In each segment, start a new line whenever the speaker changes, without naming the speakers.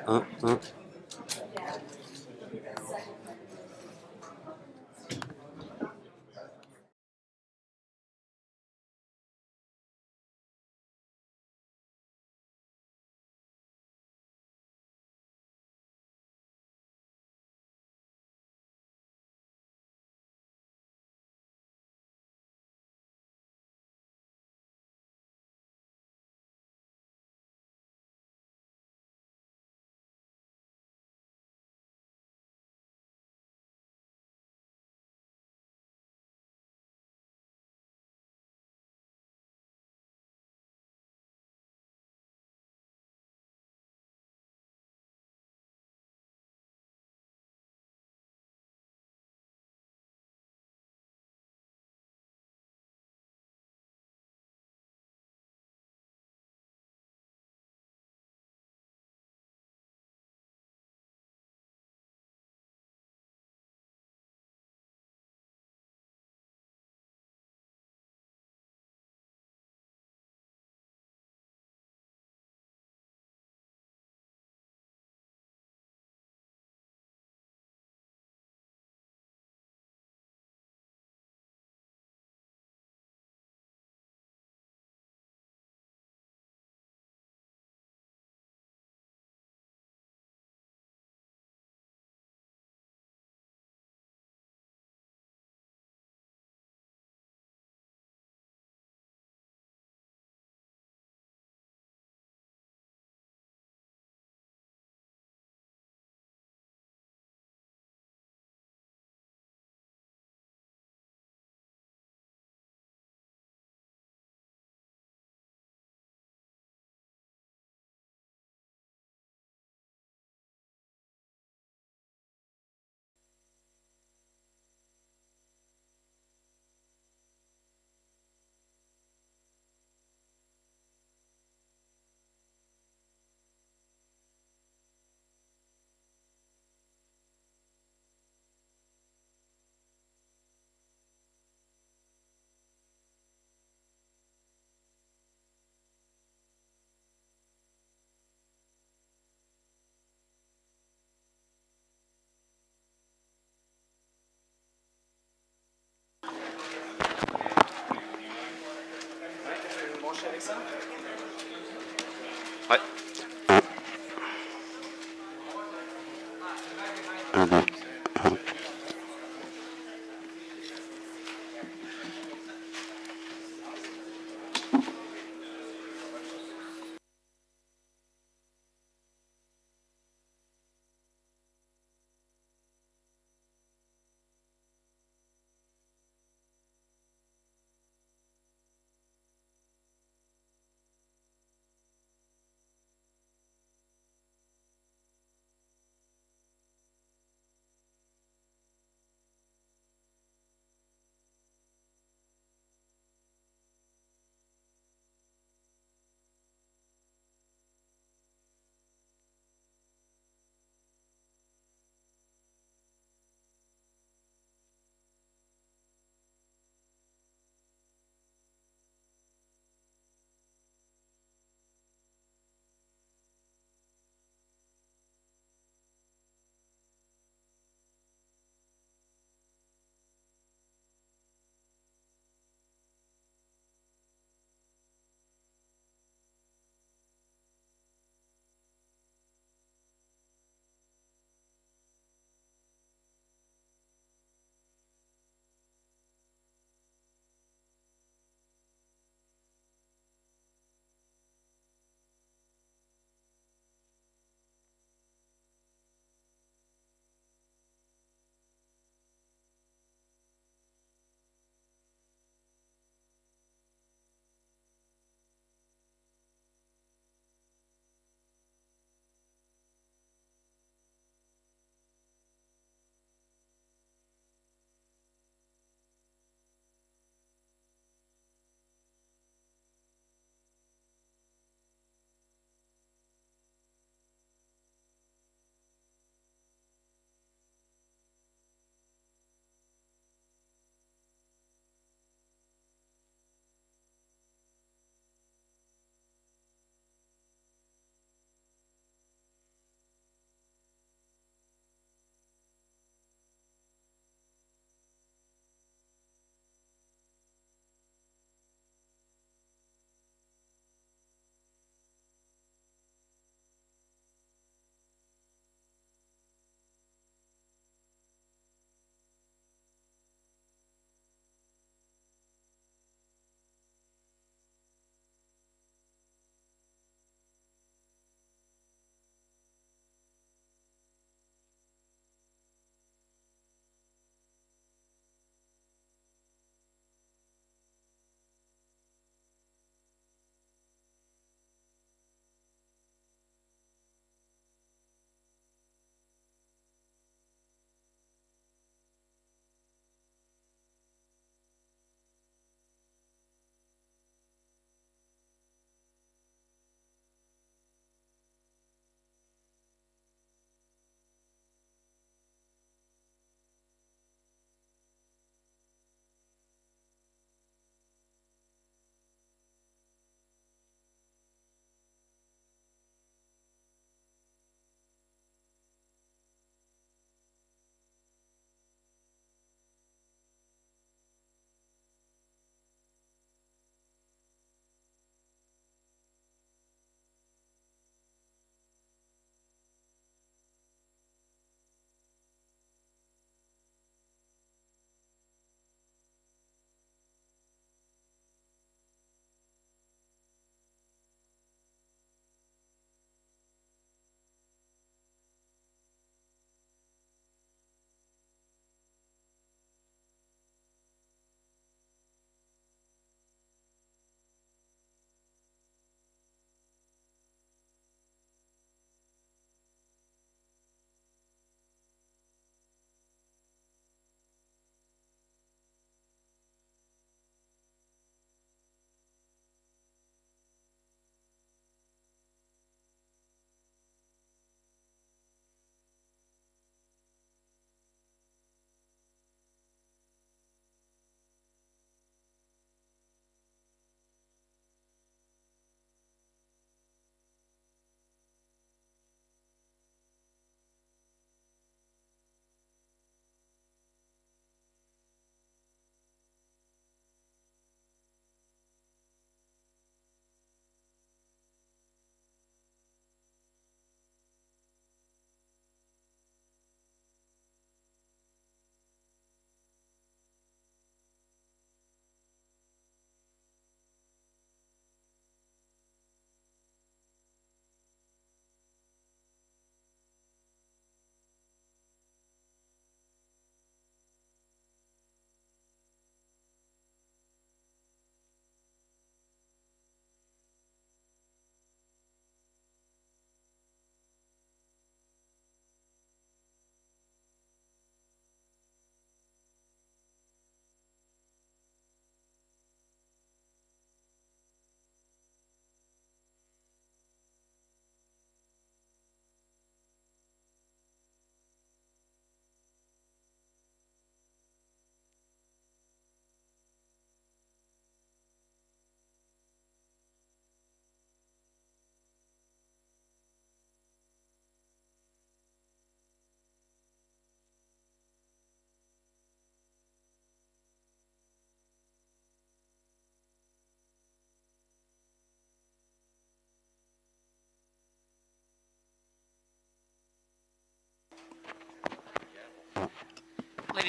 はい。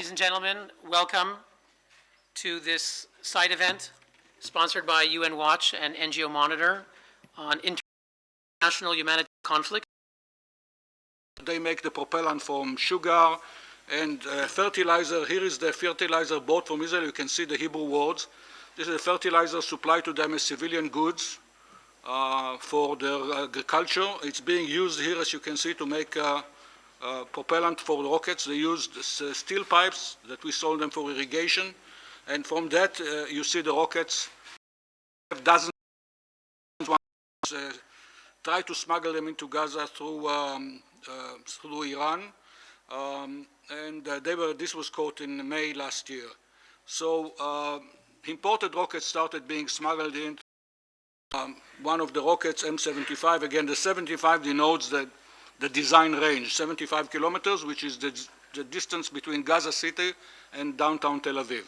Ladies and gentlemen, welcome to this side event sponsored by UN Watch and NGO Monitor on international humanitarian conflict.
They make the propellant from sugar and fertilizer. Here is the fertilizer bought from Israel. You can see the Hebrew words. This is a fertilizer supplied to them as civilian goods for their agriculture. It's being used here, as you can see, to make propellant for rockets. They used steel pipes that we sold them for irrigation. And from that, you see the rockets. Dozens try to smuggle them into Gaza through Iran. This was caught in May last year. So imported rockets started being smuggled in. One of the rockets, M75, again, the 75 denotes the design range, 75 kilometers, which is the distance between Gaza City and downtown Tel Aviv.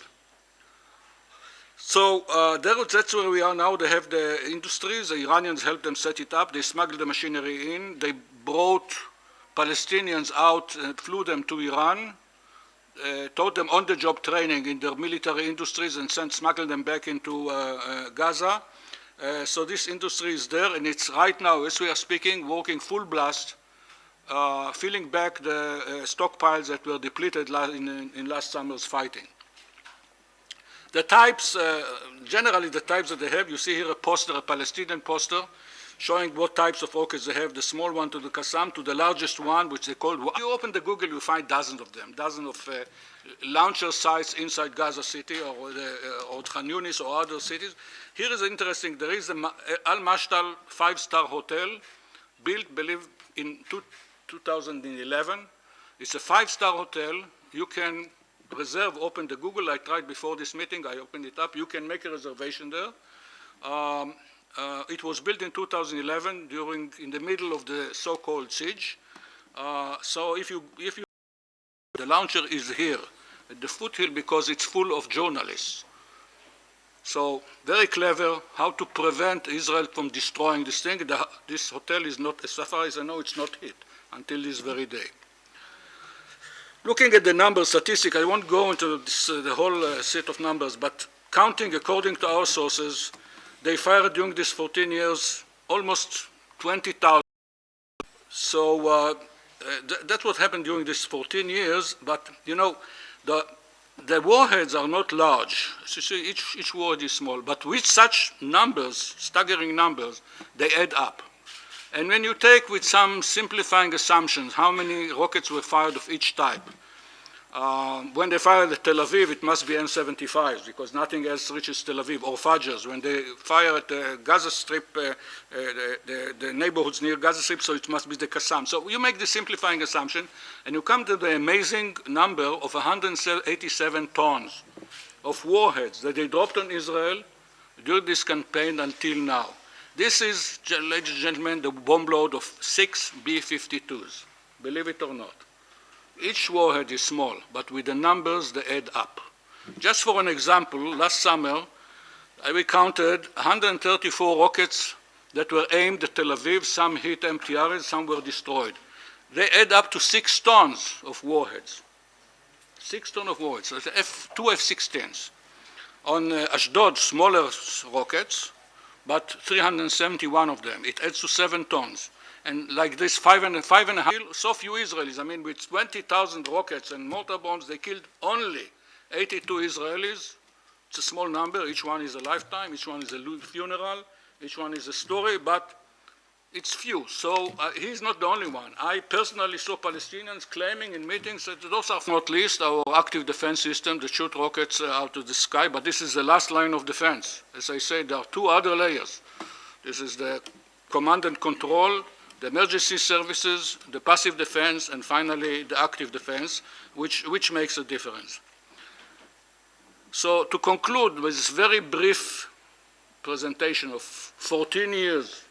So that's where we are now. They have the industries. The Iranians helped them set it up. They smuggled the machinery in. They brought Palestinians out and flew them to Iran, taught them on-the-job training in their military industries, and smuggled them back into Gaza. So this industry is there, and it's right now, as we are speaking, working full blast, filling back the stockpiles that were depleted in last summer's fighting. The types, generally the types that they have, you see here a poster, a Palestinian poster, showing what types of rockets they have, the small one to the Qassam, to the largest one, which they call, if you open the Google, you find dozens of them, dozens of launcher sites inside Gaza City or Khan Yunis or other cities. Here is interesting, there is Al-Mashtal 5-star hotel, built, believe, in 2011. It's a 5-star hotel. You can reserve, open the Google. I tried before this meeting, I opened it up. You can make a reservation there. It was built in 2011 in the middle of the so-called siege. So if you, the launcher is here at the foothill because it's full of journalists. So very clever how to prevent Israel from destroying this thing. This hotel is not, as far as I know, it's not hit until this very day. Looking at the numbers, statistics, I won't go into this, the whole set of numbers, but counting according to our sources, they fired during these 14 years almost 20,000. So that's what happened during these 14 years, but you know, the warheads are not large. So each warhead is small, but with such numbers, staggering numbers, they add up. And when you take with some simplifying assumptions how many rockets were fired of each type, when they fired at Tel Aviv, it must be M75s because nothing else reaches Tel Aviv, or Fajrs. When they fire at the Gaza Strip, the neighborhoods near Gaza Strip, so it must be the Qassam. So you make the simplifying assumption, and you come to the amazing number of 187 tons of warheads that they dropped on Israel during this campaign until now. This is, ladies and gentlemen, the bomb load of 6 B-52s, believe it or not. Each warhead is small, but with the numbers, they add up. Just for an example, last summer, we counted 134 rockets that were aimed at Tel Aviv. Some hit MTRs, some were destroyed. They add up to 6 tons of warheads. 6 tons of warheads, so two F-16s. On Ashdod, smaller rockets, but 371 of them. It adds to 7 tons. And like this, 5.5, so few Israelis. I mean, with 20,000 rockets and mortar bombs, they killed only 82 Israelis. It's a small number. Each one is a lifetime. Each one is a funeral. Each one is a story, but it's few. So he's not the only one. I personally saw Palestinians claiming in meetings that those are not least our active defense system that shoot rockets out of the sky, but this is the last line of defense. As I said, there are 2 other layers. This is the command and control, the emergency services, the passive defense, and finally the active defense, which makes a difference. So to conclude with this very brief presentation of 14 years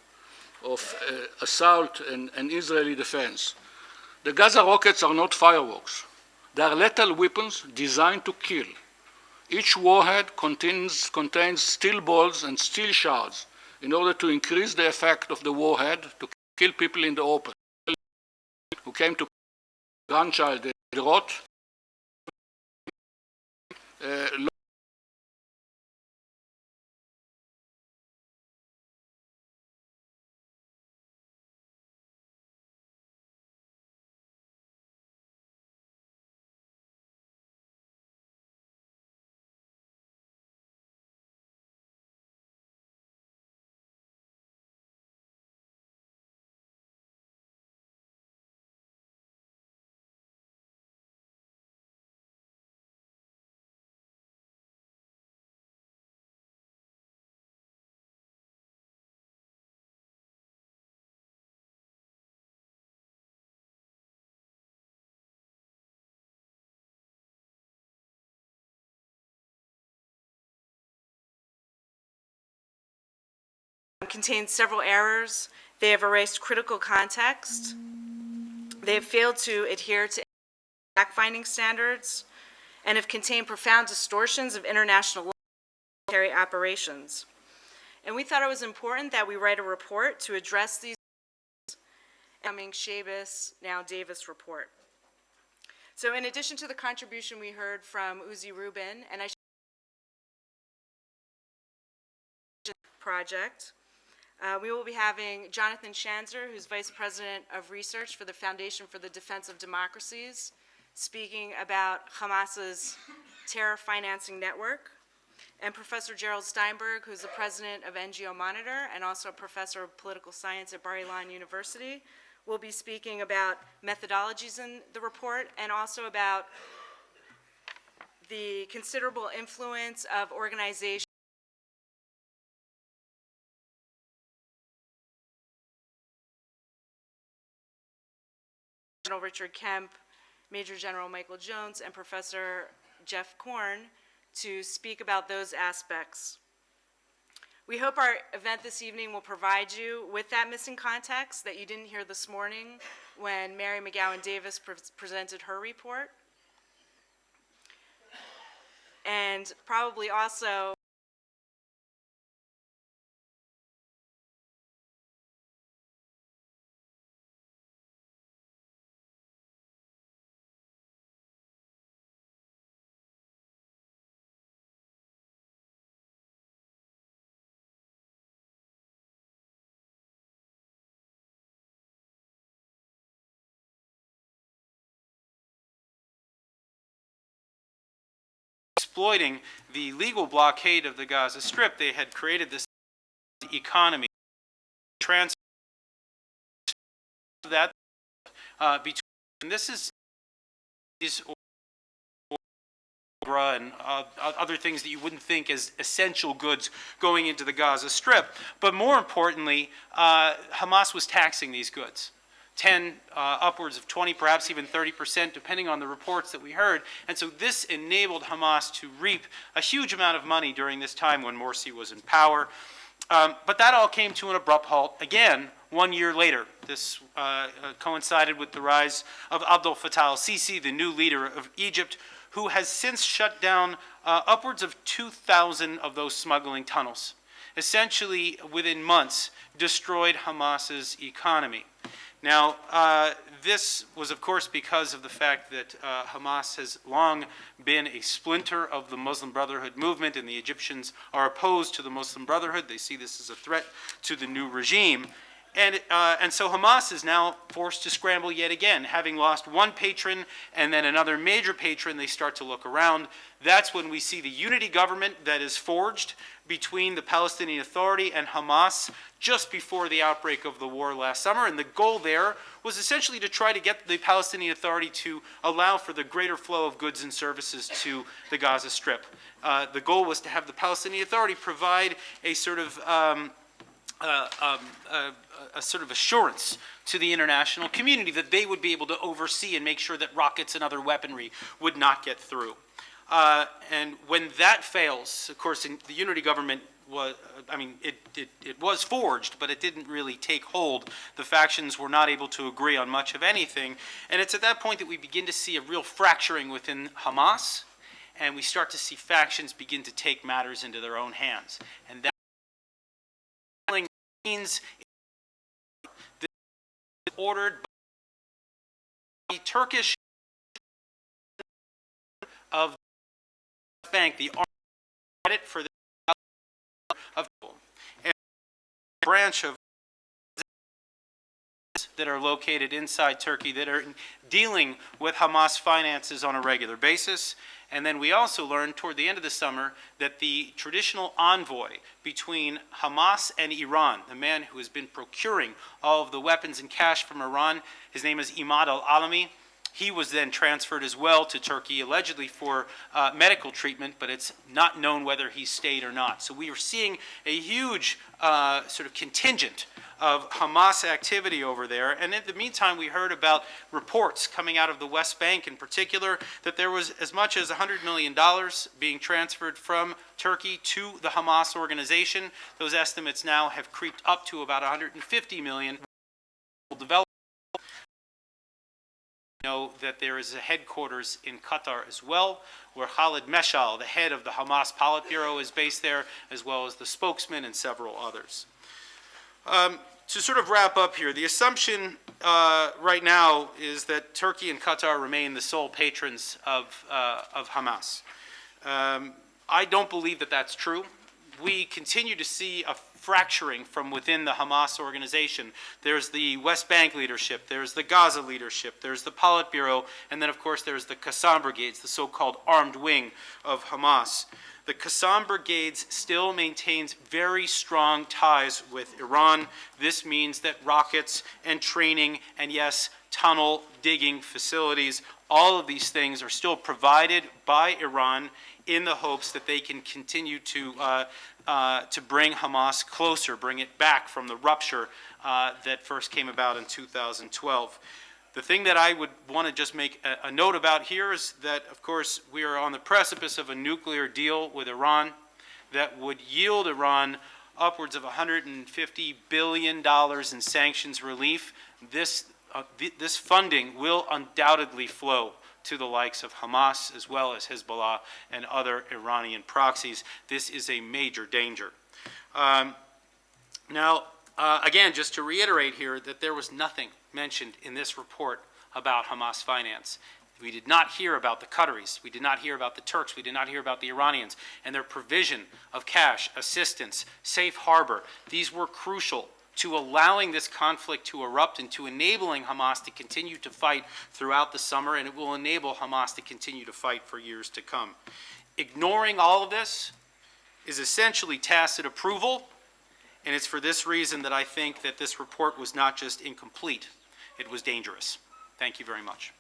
of assault and Israeli defense, the Gaza rockets are not fireworks. They are lethal weapons designed to kill. Each warhead contains steel balls and steel shards in order to increase the effect of the warhead to kill people in the open. Who came to grandchild, they wrote,
contains several errors. They have erased critical context. They have failed to adhere to fact-finding standards and have contained profound distortions of international law and military operations. And we thought it was important that we write a report to address these coming Shabas, now Davis report. So in addition to the contribution we heard from Uzi Rubin, and I project, we will be having Jonathan Schanzer, who's Vice President of Research for the Foundation for the Defense of Democracies, speaking about Hamas's terror financing network, and Professor Gerald Steinberg, who's the President of NGO Monitor and also a Professor of Political Science at Bar-Ilan University, will be speaking about methodologies in the report and also about the considerable influence of organizations General Richard Kemp, Major General Michael Jones, and Professor Jeff Korn to speak about those aspects. We hope our event this evening will provide you with that missing context that you didn't hear this morning when Mary McGowan Davis presented her report. And probably also
exploiting the legal blockade of the Gaza Strip, they had created this economy, transfer that between, and this is these and other things that you wouldn't think as essential goods going into the Gaza Strip. But more importantly, Hamas was taxing these goods. 10, upwards of 20, perhaps even 30%, depending on the reports that we heard. And so this enabled Hamas to reap a huge amount of money during this time when Morsi was in power. But that all came to an abrupt halt again 1 year later. This coincided with the rise of Abdel Fattah al-Sisi, the new leader of Egypt, who has since shut down upwards of 2,000 of those smuggling tunnels. Essentially, within months, destroyed Hamas's economy. Now, this was, of course, because of the fact that Hamas has long been a splinter of the Muslim Brotherhood movement, and the Egyptians are opposed to the Muslim Brotherhood. They see this as a threat to the new regime. And so Hamas is now forced to scramble yet again. Having lost one patron and then another major patron, they start to look around. That's when we see the unity government that is forged between the Palestinian Authority and Hamas just before the outbreak of the war last summer. And the goal there was essentially to try to get the Palestinian Authority to allow for the greater flow of goods and services to the Gaza Strip. The goal was to have the Palestinian Authority provide a sort of assurance to the international community that they would be able to oversee and make sure that rockets and other weaponry would not get through. And when that fails, of course, the unity government was, it was forged, but it didn't really take hold. The factions were not able to agree on much of anything. And it's at that point that we begin to see a real fracturing within Hamas, and we start to see factions begin to take matters into their own hands. And that means this is ordered by the Turkish of Bank, the credit for the of and branch of that are located inside Turkey that are dealing with Hamas finances on a regular basis. And then we also learned toward the end of the summer that the traditional envoy between Hamas and Iran, the man who has been procuring all of the weapons and cash from Iran, his name is Imad al-Alami. He was then transferred as well to Turkey, allegedly for medical treatment, but it's not known whether he stayed or not. So we are seeing a huge sort of contingent of Hamas activity over there. And in the meantime, we heard about reports coming out of the West Bank in particular that there was as much as $100 million being transferred from Turkey to the Hamas organization. Those estimates now have creeped up to about $150 million. Know that there is a headquarters in Qatar as well, where Khalid Meshal, the head of the Hamas Politburo, is based there, as well as the spokesman and several others. To sort of wrap up here, the assumption right now is that Turkey and Qatar remain the sole patrons of Hamas. I don't believe that that's true. We continue to see a fracturing from within the Hamas organization. There's the West Bank leadership, there's the Gaza leadership, there's the Politburo, and then of course there's the Qassam brigades, the so-called armed wing of Hamas. The Qassam brigades still maintains very strong ties with Iran. This means that rockets and training and yes, tunnel digging facilities, all of these things are still provided by Iran in the hopes that they can continue to bring Hamas closer, bring it back from the rupture that first came about in 2012. The thing that I would want to just make a note about here is that, of course, we are on the precipice of a nuclear deal with Iran that would yield Iran upwards of $150 billion in sanctions relief. This funding will undoubtedly flow to the likes of Hamas as well as Hezbollah and other Iranian proxies. This is a major danger. Again, just to reiterate here that there was nothing mentioned in this report about Hamas finance. We did not hear about the Qataris. We did not hear about the Turks. We did not hear about the Iranians and their provision of cash, assistance, safe harbor. These were crucial to allowing this conflict to erupt and to enabling Hamas to continue to fight throughout the summer, and it will enable Hamas to continue to fight for years to come. Ignoring all of this is essentially tacit approval, and it's for this reason that I think that this report was not just incomplete, it was dangerous. Thank you very much.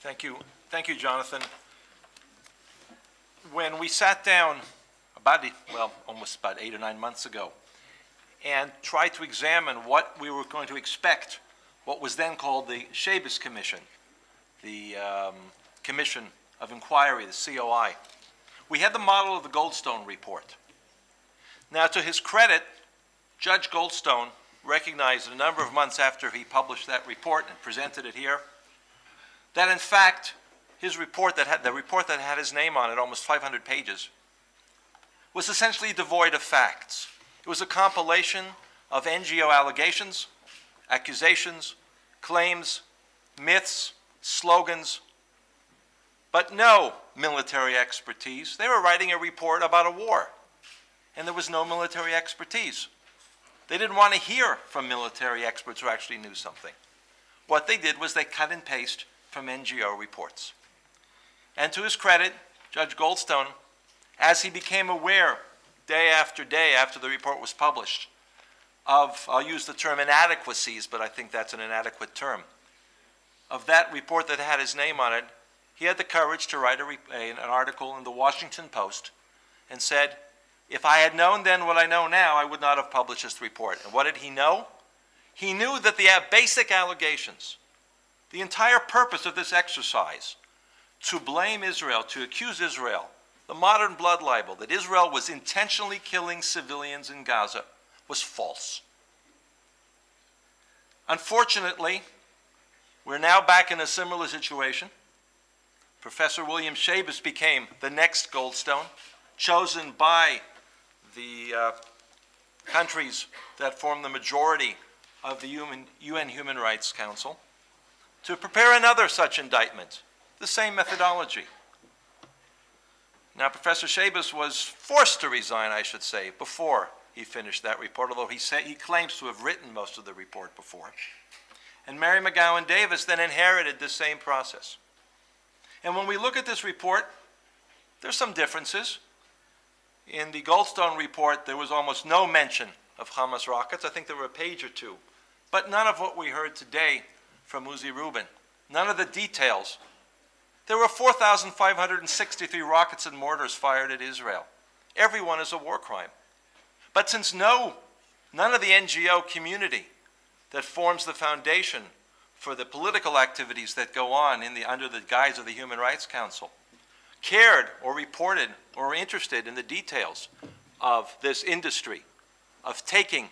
Thank you. Thank you, Jonathan. When we sat down almost about 8 or 9 months ago and tried to examine what we were going to expect, what was then called the Shaibas Commission, the Commission of Inquiry, the COI, we had the model of the Goldstone report. Now, to his credit, Judge Goldstone recognized a number of months after he published that report and presented it here, that in fact, his report that had his name on it, almost 500 pages, was essentially devoid of facts. It was a compilation of NGO allegations, accusations, claims, myths, slogans, but no military expertise. They were writing a report about a war, and there was no military expertise. They didn't want to hear from military experts who actually knew something. What they did was they cut and paste from NGO reports. And to his credit, Judge Goldstone, as he became aware day after the report was published of, I'll use the term inadequacies, but I think that's an inadequate term, of that report that had his name on it, he had the courage to write an article in the Washington Post and said, if I had known then what I know now, I would not have published this report. And what did he know? He knew that the basic allegations, the entire purpose of this exercise, to blame Israel, to accuse Israel, the modern blood libel, that Israel was intentionally killing civilians in Gaza, was false. Unfortunately, we're now back in a similar situation. Professor William Shaibas became the next Goldstone, chosen by the countries that form the majority of the UN Human Rights Council to prepare another such indictment, the same methodology. Now, Professor Schabas was forced to resign, I should say, before he finished that report, although he claims to have written most of the report before. And Mary McGowan Davis then inherited the same process. And when we look at this report, there's some differences. In the Goldstone report, there was almost no mention of Hamas rockets. I think there were a page or two. But none of what we heard today from Uzi Rubin, none of the details. There were 4,563 rockets and mortars fired at Israel. Every one is a war crime. But since none of the NGO community that forms the foundation for the political activities that go on under the guise of the Human Rights Council cared or reported or were interested in the details of this industry, of taking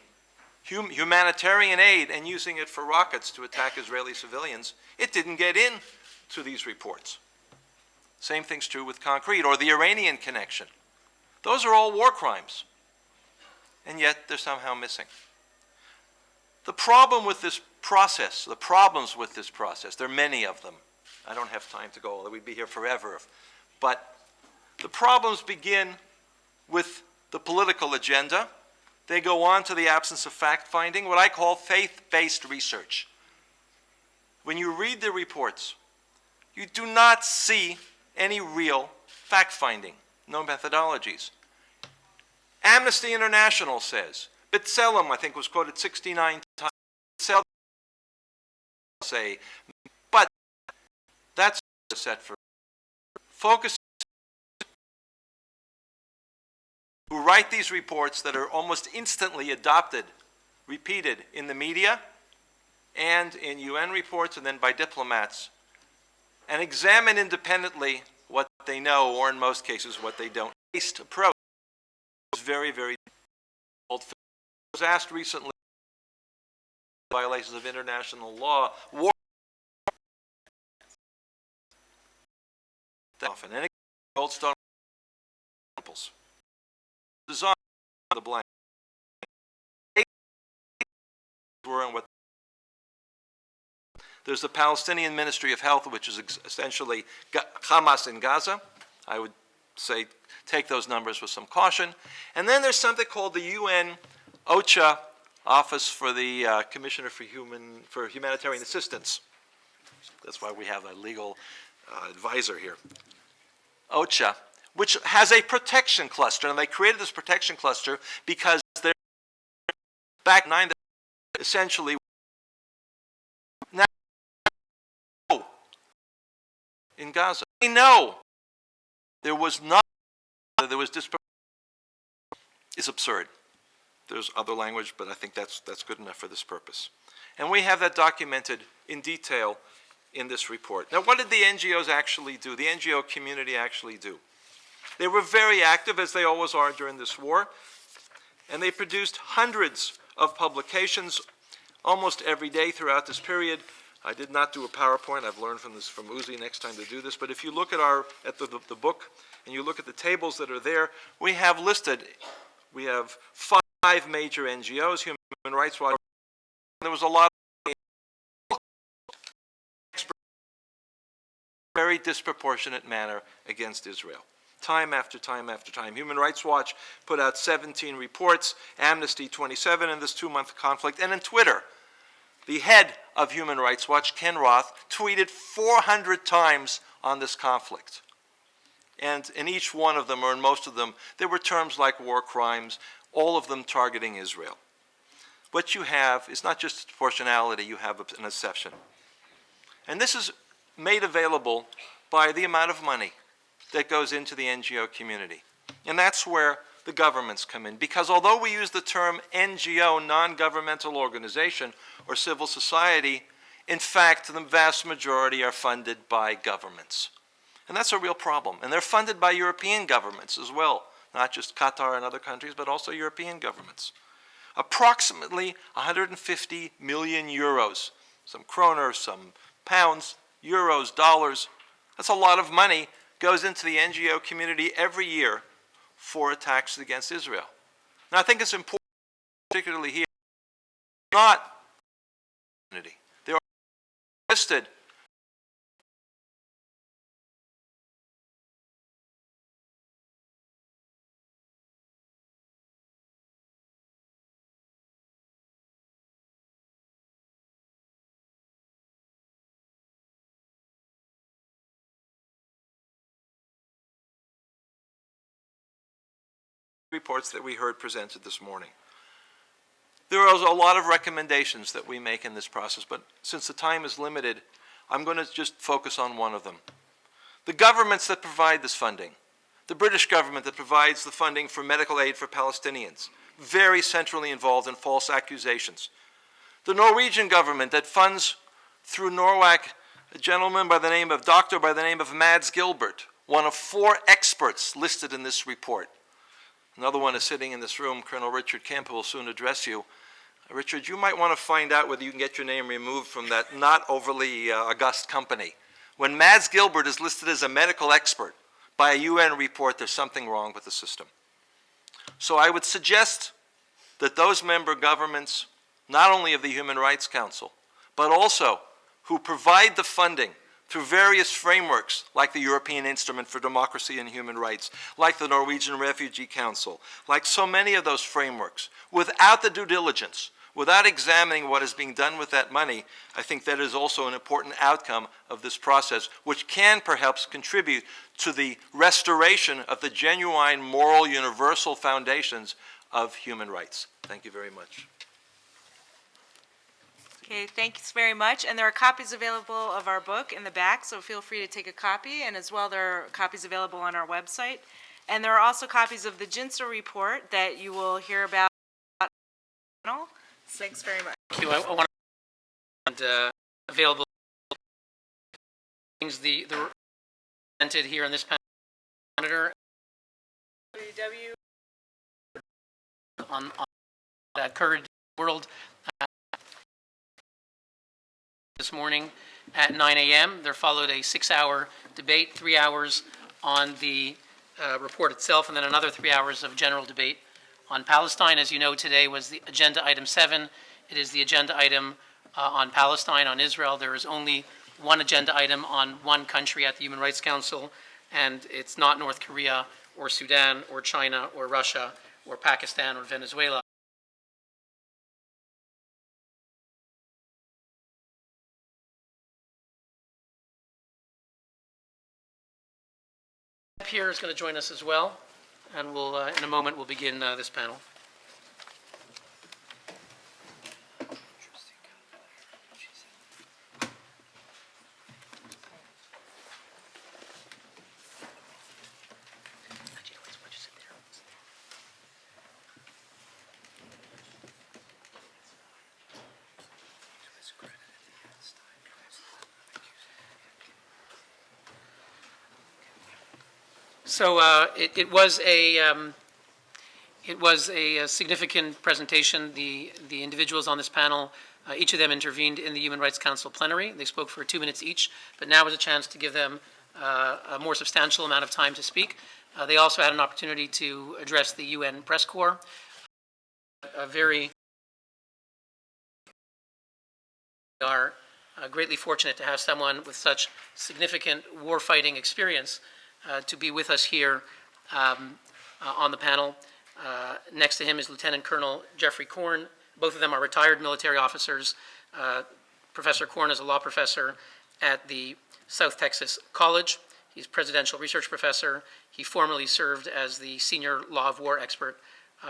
humanitarian aid and using it for rockets to attack Israeli civilians, it didn't get into these reports. Same thing's true with concrete or the Iranian connection. Those are all war crimes, and yet they're somehow missing. The problem with this process, the problems with this process, there are many of them. I don't have time to go, although we'd be here forever. But the problems begin with the political agenda. They go on to the absence of fact-finding, what I call faith-based research. When you read the reports, you do not see any real fact-finding, no methodologies. Amnesty International says, B'Tselem, I think, was quoted 69 times. B'Tselem say, but that's set for focus who write these reports that are almost instantly adopted, repeated in the media and in UN reports and then by diplomats, and examine independently what they know, or in most cases what they don't. Based approach is very, very difficult. I was asked recently violations of international law, war often, and Goldstone examples. Design the blank. What there's the Palestinian Ministry of Health, which is essentially Hamas in Gaza. I would say take those numbers with some caution. And then there's something called the UN OCHA Office for the Commissioner for Humanitarian Assistance. That's why we have a legal advisor here. OCHA, which has a protection cluster, and they created this protection cluster because they're back in 9 essentially now in Gaza. They know there was is absurd. There's other language, but I think that's good enough for this purpose. And we have that documented in detail in this report. Now, what did the NGOs actually do? The NGO community actually do. They were very active, as they always are during this war, and they produced hundreds of publications almost every day throughout this period. I did not do a PowerPoint. I've learned from Uzi next time to do this. But if you look at the book and you look at the tables that are there, we have listed, we have 5 major NGOs, Human Rights Watch. There was a lot of very disproportionate manner against Israel. Time after time after time. Human Rights Watch put out 17 reports, Amnesty 27 in this 2-month conflict, and in Twitter, the head of Human Rights Watch, Ken Roth, tweeted 400 times on this conflict. And in each one of them, or in most of them, there were terms like war crimes, all of them targeting Israel. What you have is not just proportionality, you have an exception. And this is made available by the amount of money that goes into the NGO community. And that's where the governments come in. Because although we use the term NGO, non-governmental organization, or civil society, in fact, the vast majority are funded by governments. And that's a real problem. And they're funded by European governments as well, not just Qatar and other countries, but also European governments. Approximately 150 million euros, some kroner, some pounds, euros, dollars. That's a lot of money goes into the NGO community every year for attacks against Israel. Now, I think it's important, particularly here, not community. There are listed reports that we heard presented this morning. There are a lot of recommendations that we make in this process, but since the time is limited, I'm going to just focus on one of them. The governments that provide this funding, the British government that provides the funding for medical aid for Palestinians, very centrally involved in false accusations. The Norwegian government that funds through NORWAC a gentleman by the name of, doctor by the name of Mads Gilbert, one of 4 experts listed in this report. Another one is sitting in this room, Colonel Richard Kemp, who will soon address you. Richard, you might want to find out whether you can get your name removed from that not overly august company. When Mads Gilbert is listed as a medical expert by a UN report, there's something wrong with the system. So I would suggest that those member governments, not only of the Human Rights Council, but also who provide the funding through various frameworks like the European Instrument for Democracy and Human Rights, like the Norwegian Refugee Council, like so many of those frameworks, without the due diligence, without examining what is being done with that money, I think that is also an important outcome of this process, which can perhaps contribute to the restoration of the genuine moral universal foundations of human rights. Thank you very much.
Okay, thanks very much. And there are copies available of our book in the back, so feel free to take a copy. And as well, there are copies available on our website. And there are also copies of the Schanzer report that you will hear about. Thanks very much.
Thank you. I want to available things the presented here on this panel monitor on that current world this morning at 9 a.m. There followed a 6-hour debate, 3 hours on the report itself, and then another 3 hours of general debate on Palestine. As you know, today was the agenda item 7. It is the agenda item on Palestine, on Israel. There is only one agenda item on one country at the Human Rights Council, and it's not North Korea or Sudan or China or Russia or Pakistan or Venezuela. Here is going to join us as well, and we'll, in a moment, we'll begin this panel. So it was a significant presentation. The individuals on this panel, each of them intervened in the Human Rights Council plenary. They spoke for 2 minutes each, but now is a chance to give them a more substantial amount of time to speak. They also had an opportunity to address the UN press corps. We are greatly fortunate to have someone with such significant warfighting experience to be with us here on the panel. Next to him is Lieutenant Colonel Geoffrey Korn. Both of them are retired military officers. Professor Korn is a law professor at the South Texas College. He's presidential research professor. He formerly served as the senior law of war expert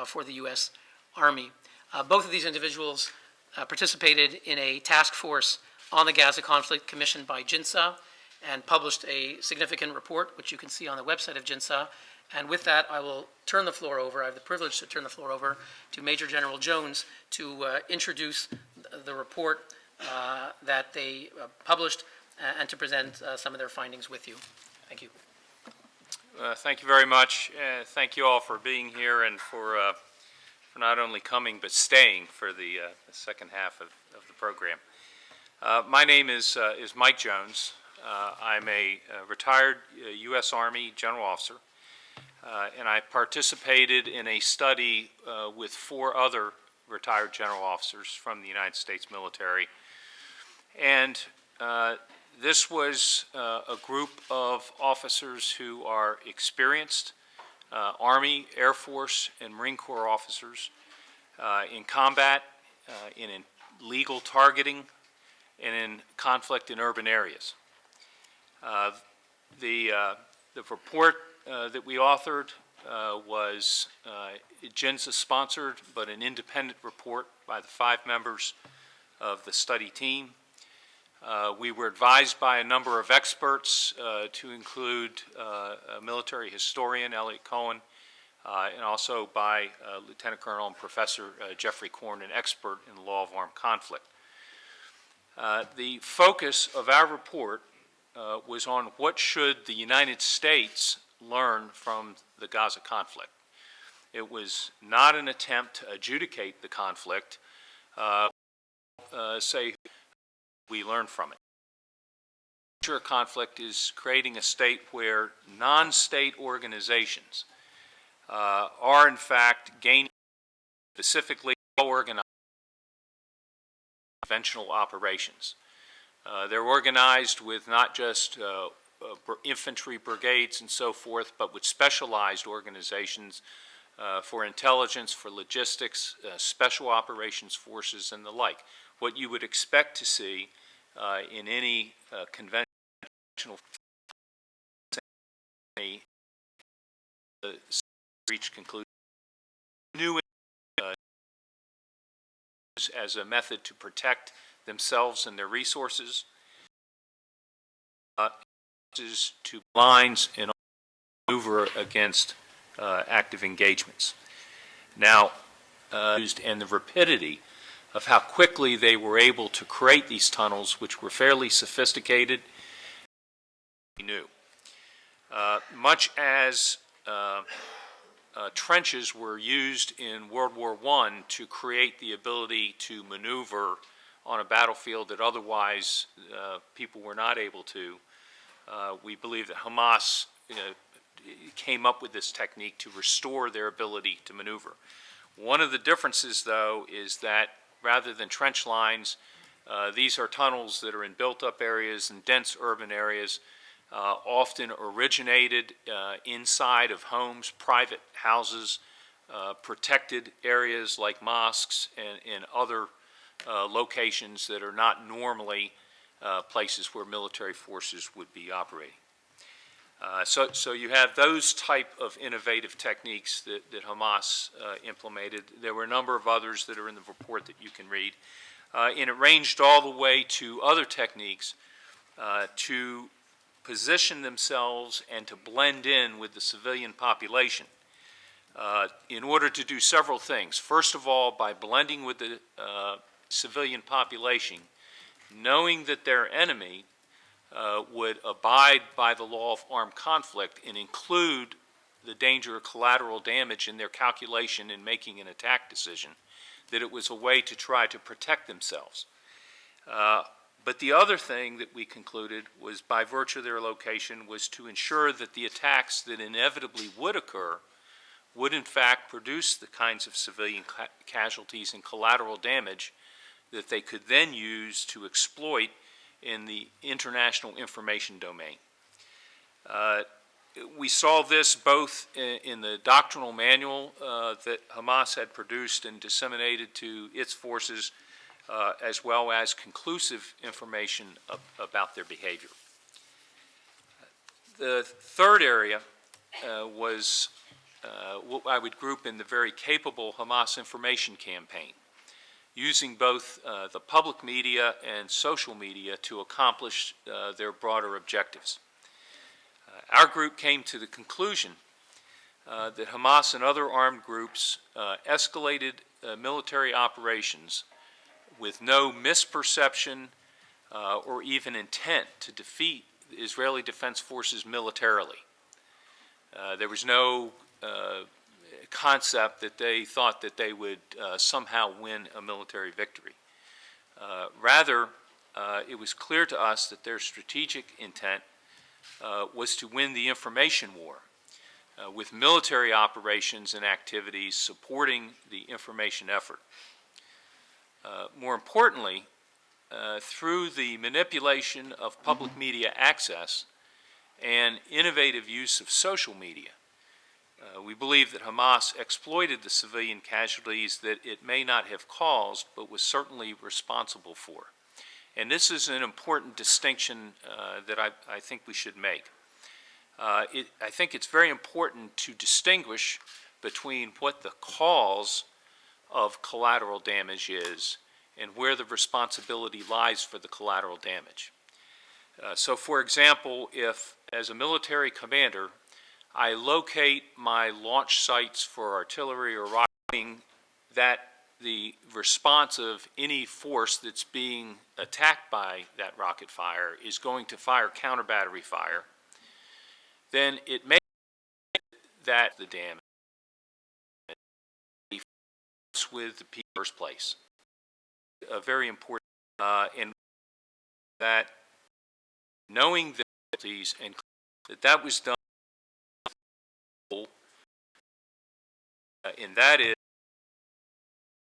for the U.S. Army. Both of these individuals participated in a task force on the Gaza conflict commissioned by GINSA and published a significant report, which you can see on the website of GINSA. And with that, I will turn the floor over. I have the privilege to turn the floor over to Major General Jones to introduce the report that they published and to present some of their findings with you. Thank you.
Thank you very much. Thank you all for being here and for not only coming but staying for the second half of the program. My name is Mike Jones. I'm a retired U.S. Army general officer, and I participated in a study with 4 other retired general officers from the United States military. And this was a group of officers who are experienced Army, Air Force, and Marine Corps officers in combat, in legal targeting, and in conflict in urban areas. The report that we authored was GINSA-sponsored, but an independent report by the 5 members of the study team. We were advised by a number of experts to include a military historian, Elliot Cohen, and also by Lieutenant Colonel and Professor Geoffrey, an expert in the law of armed conflict. The focus of our report was on what should the United States learn from the Gaza conflict. It was not an attempt to adjudicate the conflict, say we learn from it. The nature of conflict is creating a state where non-state organizations are in fact gaining specifically organized conventional operations. They're organized with not just infantry brigades and so forth, but with specialized organizations for intelligence, for logistics, special operations forces, and the like. What you would expect to see in any conventional reach conclusion. New as a method to protect themselves and their resources, to lines and maneuver against active engagements. Now, and the rapidity of how quickly they were able to create these tunnels, which were fairly sophisticated, new. Much as trenches were used in World War I to create the ability to maneuver on a battlefield that otherwise people were not able to. We believe that Hamas came up with this technique to restore their ability to maneuver. One of the differences, though, is that rather than trench lines, these are tunnels that are in built-up areas and dense urban areas, often originated inside of homes, private houses, protected areas like mosques and other locations that are not normally places where military forces would be operating. So you have those type of innovative techniques that Hamas implemented. There were a number of others that are in the report that you can read. And it ranged all the way to other techniques to position themselves and to blend in with the civilian population in order to do several things. First of all, by blending with the civilian population, knowing that their enemy would abide by the law of armed conflict and include the danger of collateral damage in their calculation in making an attack decision, that it was a way to try to protect themselves. But the other thing that we concluded was, by virtue of their location, was to ensure that the attacks that inevitably would occur would in fact produce the kinds of civilian casualties and collateral damage that they could then use to exploit in the international information domain. We saw this both in the doctrinal manual that Hamas had produced and disseminated to its forces, as well as conclusive information about their behavior. The third area was what I would group in the very capable Hamas information campaign, using both the public media and social media to accomplish their broader objectives. Our group came to the conclusion that Hamas and other armed groups escalated military operations with no misperception or even intent to defeat the Israeli Defense Forces militarily. There was no concept that they thought that they would somehow win a military victory. Rather, it was clear to us that their strategic intent was to win the information war with military operations and activities supporting the information effort. More importantly, through the manipulation of public media access and innovative use of social media, we believe that Hamas exploited the civilian casualties that it may not have caused, but was certainly responsible for. And this is an important distinction that I think we should make. I think it's very important to distinguish between what the cause of collateral damage is and where the responsibility lies for the collateral damage. So, for example, if, as a military commander, I locate my launch sites for artillery or rocket, that the response of any force that's being attacked by that rocket fire is going to fire counter-battery fire, then it may be that the damage with the first place. A very important, and that knowing the penalties and that was done, and that is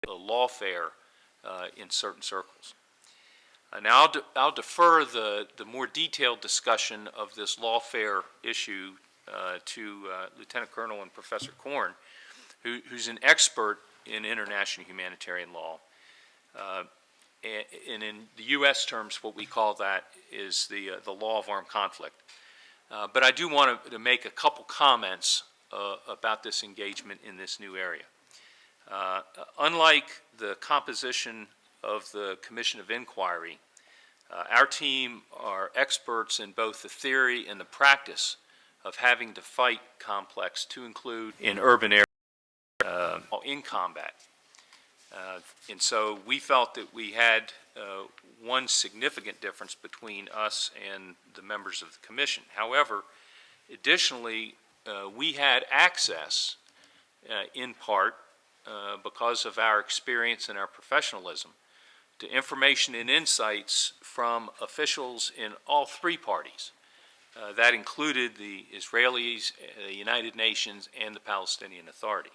a lawfare in certain circles. Now I'll defer the more detailed discussion of this lawfare issue to Lieutenant Colonel and Professor Korn, who's an expert in international humanitarian law. And in the U.S. terms, what we call that is the law of armed conflict. But I do want to make a couple comments about this engagement in this new area. Unlike the composition of the Commission of Inquiry, our team are experts in both the theory and the practice of having to fight complex to include in urban areas in combat. And so we felt that we had one significant difference between us and the members of the Commission. However, additionally, we had access, in part, because of our experience and our professionalism, to information and insights from officials in all three parties. That included the Israelis, the United Nations, and the Palestinian Authority.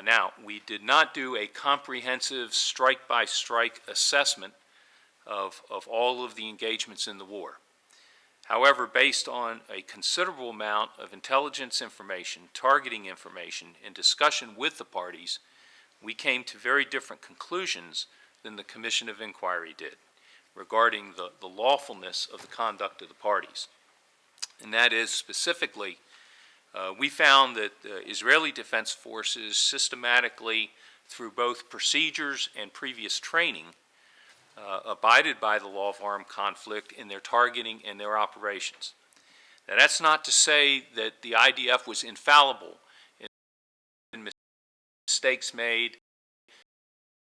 Now, we did not do a comprehensive strike-by-strike assessment of all of the engagements in the war. However, based on a considerable amount of intelligence information, targeting information, and discussion with the parties, we came to very different conclusions than the Commission of Inquiry did regarding the lawfulness of the conduct of the parties. And that is specifically, we found that Israeli Defense Forces systematically, through both procedures and previous training, abided by the law of armed conflict in their targeting and their operations. Now, that's not to say that the IDF was infallible in mistakes made.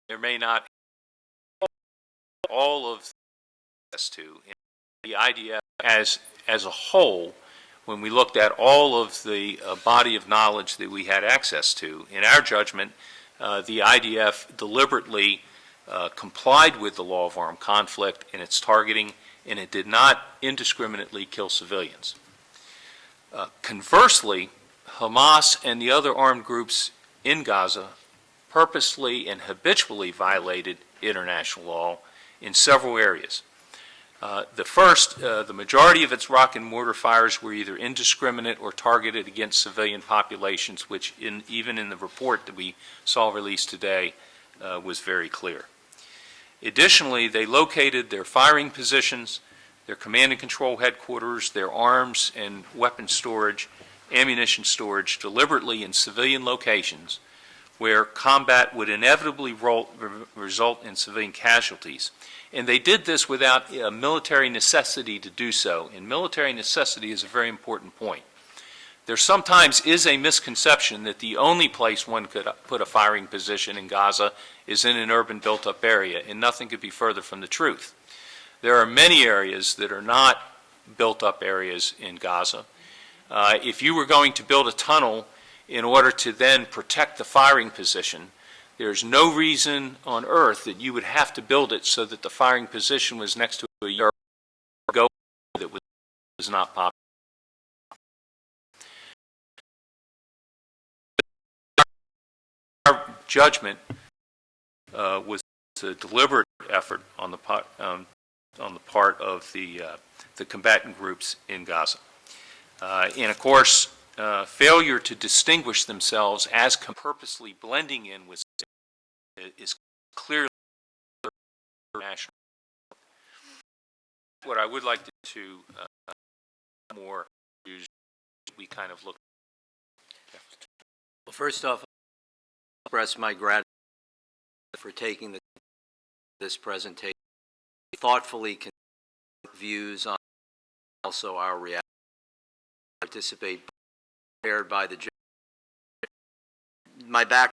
There may not all of us to the IDF as a whole. When we looked at all of the body of knowledge that we had access to, in our judgment, the IDF deliberately complied with the law of armed conflict in its targeting, and it did not indiscriminately kill civilians. Conversely, Hamas and the other armed groups in Gaza purposely and habitually violated international law in several areas. The first, the majority of its rocket and mortar fires were either indiscriminate or targeted against civilian populations, which even in the report that we saw released today was very clear. Additionally, they located their firing positions, their command and control headquarters, their arms and weapons storage, ammunition storage deliberately in civilian locations where combat would inevitably result in civilian casualties. And they did this without a military necessity to do so. And military necessity is a very important point. There sometimes is a misconception that the only place one could put a firing position in Gaza is in an urban built-up area, and nothing could be further from the truth. There are many areas that are not built-up areas in Gaza. If you were going to build a tunnel in order to then protect the firing position, there's no reason on earth that you would have to build it so that the firing position was next to a yard that was not popular. Our judgment was a deliberate effort on the part of the combatant groups in Gaza, and of course, failure to distinguish themselves as purposely blending in with is clearly national. What I would like to more we kind of look.
Well, first off, I express my gratitude for taking this presentation, thoughtfully views on also our reaction, participate prepared by the my background.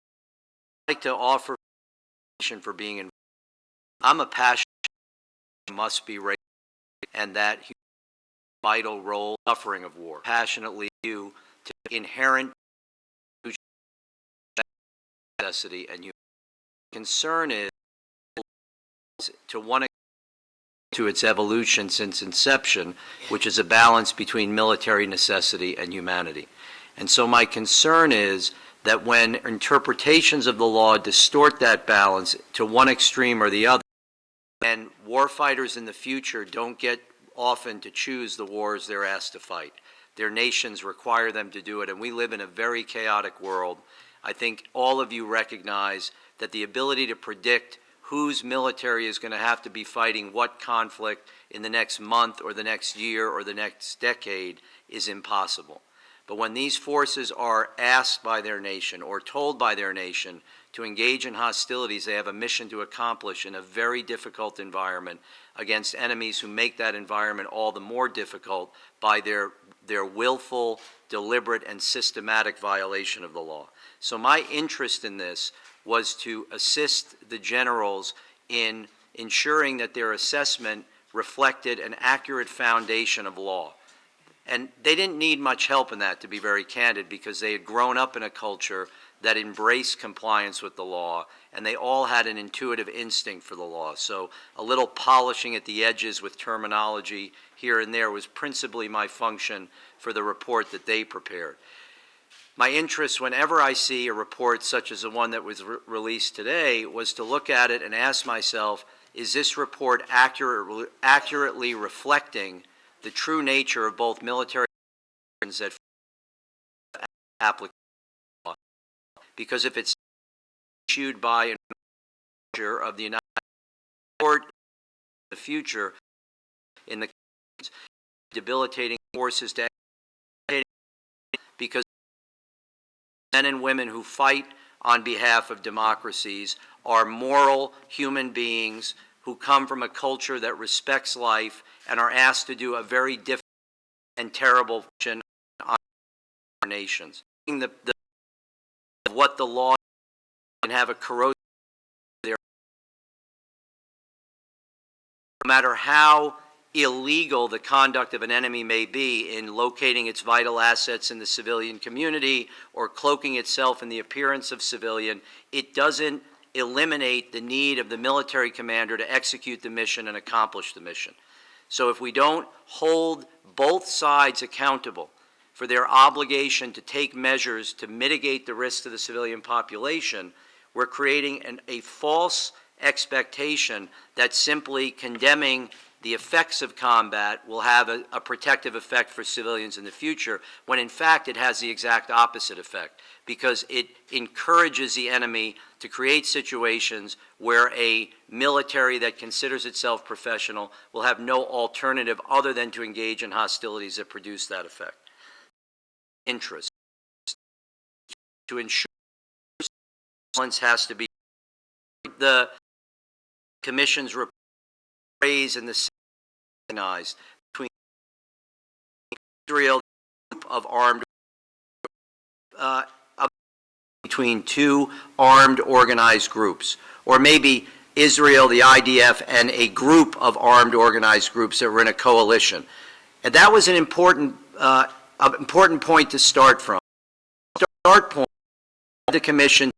I'd like to offer for being involved. I'm a passionate must be raised, and that vital role suffering of war. Passionately due to inherent necessity and human concern is to one to its evolution since inception, which is a balance between military necessity and humanity. And so my concern is that when interpretations of the law distort that balance to one extreme or the other, and warfighters in the future don't get often to choose the wars they're asked to fight. Their nations require them to do it, and we live in a very chaotic world. I think all of you recognize that the ability to predict whose military is going to have to be fighting what conflict in the next month or the next year or the next decade is impossible. But when these forces are asked by their nation or told by their nation to engage in hostilities, they have a mission to accomplish in a very difficult environment against enemies who make that environment all the more difficult by their willful, deliberate, and systematic violation of the law. So my interest in this was to assist the generals in ensuring that their assessment reflected an accurate foundation of law. And they didn't need much help in that, to be very candid, because they had grown up in a culture that embraced compliance with the law, and they all had an intuitive instinct for the law. So a little polishing at the edges with terminology here and there was principally my function for the report that they prepared. My interest, whenever I see a report such as the one that was released today, was to look at it and ask myself, is this report accurately reflecting the true nature of both military that application law? Because if it's issued by a measure of the United States in the future, in the debilitating forces to because men and women who fight on behalf of democracies are moral human beings who come from a culture that respects life and are asked to do a very difficult and terrible function on our nations. What the law can have a corrosive there, no matter how illegal the conduct of an enemy may be in locating its vital assets in the civilian community or cloaking itself in the appearance of civilian, it doesn't eliminate the need of the military commander to execute the mission and accomplish the mission. So if we don't hold both sides accountable for their obligation to take measures to mitigate the risks to the civilian population, we're creating a false expectation that simply condemning the effects of combat will have a protective effect for civilians in the future, when in fact it has the exact opposite effect, because it encourages the enemy to create situations where a military that considers itself professional will have no alternative other than to engage in hostilities that produce that effect. Interest to ensure balance has to be the Commission's report and the recognized between Israel of armed between two armed organized groups, or maybe Israel, the IDF, and a group of armed organized groups that were in a coalition. And that was an important point to start from. Start point of the Commission,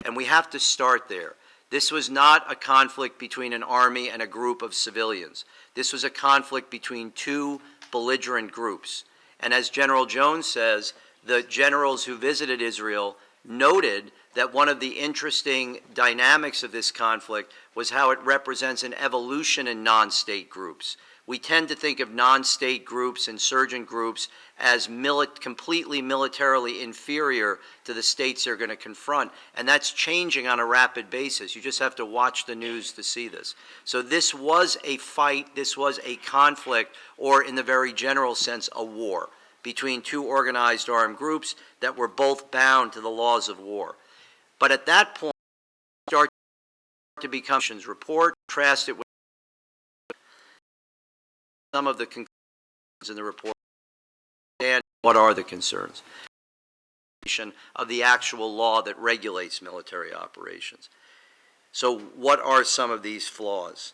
and we have to start there. This was not a conflict between an army and a group of civilians. This was a conflict between two belligerent groups. And as General Jones says, the generals who visited Israel noted that one of the interesting dynamics of this conflict was how it represents an evolution in non-state groups. We tend to think of non-state groups, insurgent groups, as completely militarily inferior to the states they're going to confront, and that's changing on a rapid basis. You just have to watch the news to see this. So this was a fight, this was a conflict, or in the very general sense, a war. between two organized armed groups that were both bound to the laws of war. But at that point, start to become report, contrast it with some of the conclusions in the report, and what are the concerns of the actual law that regulates military operations. So what are some of these flaws?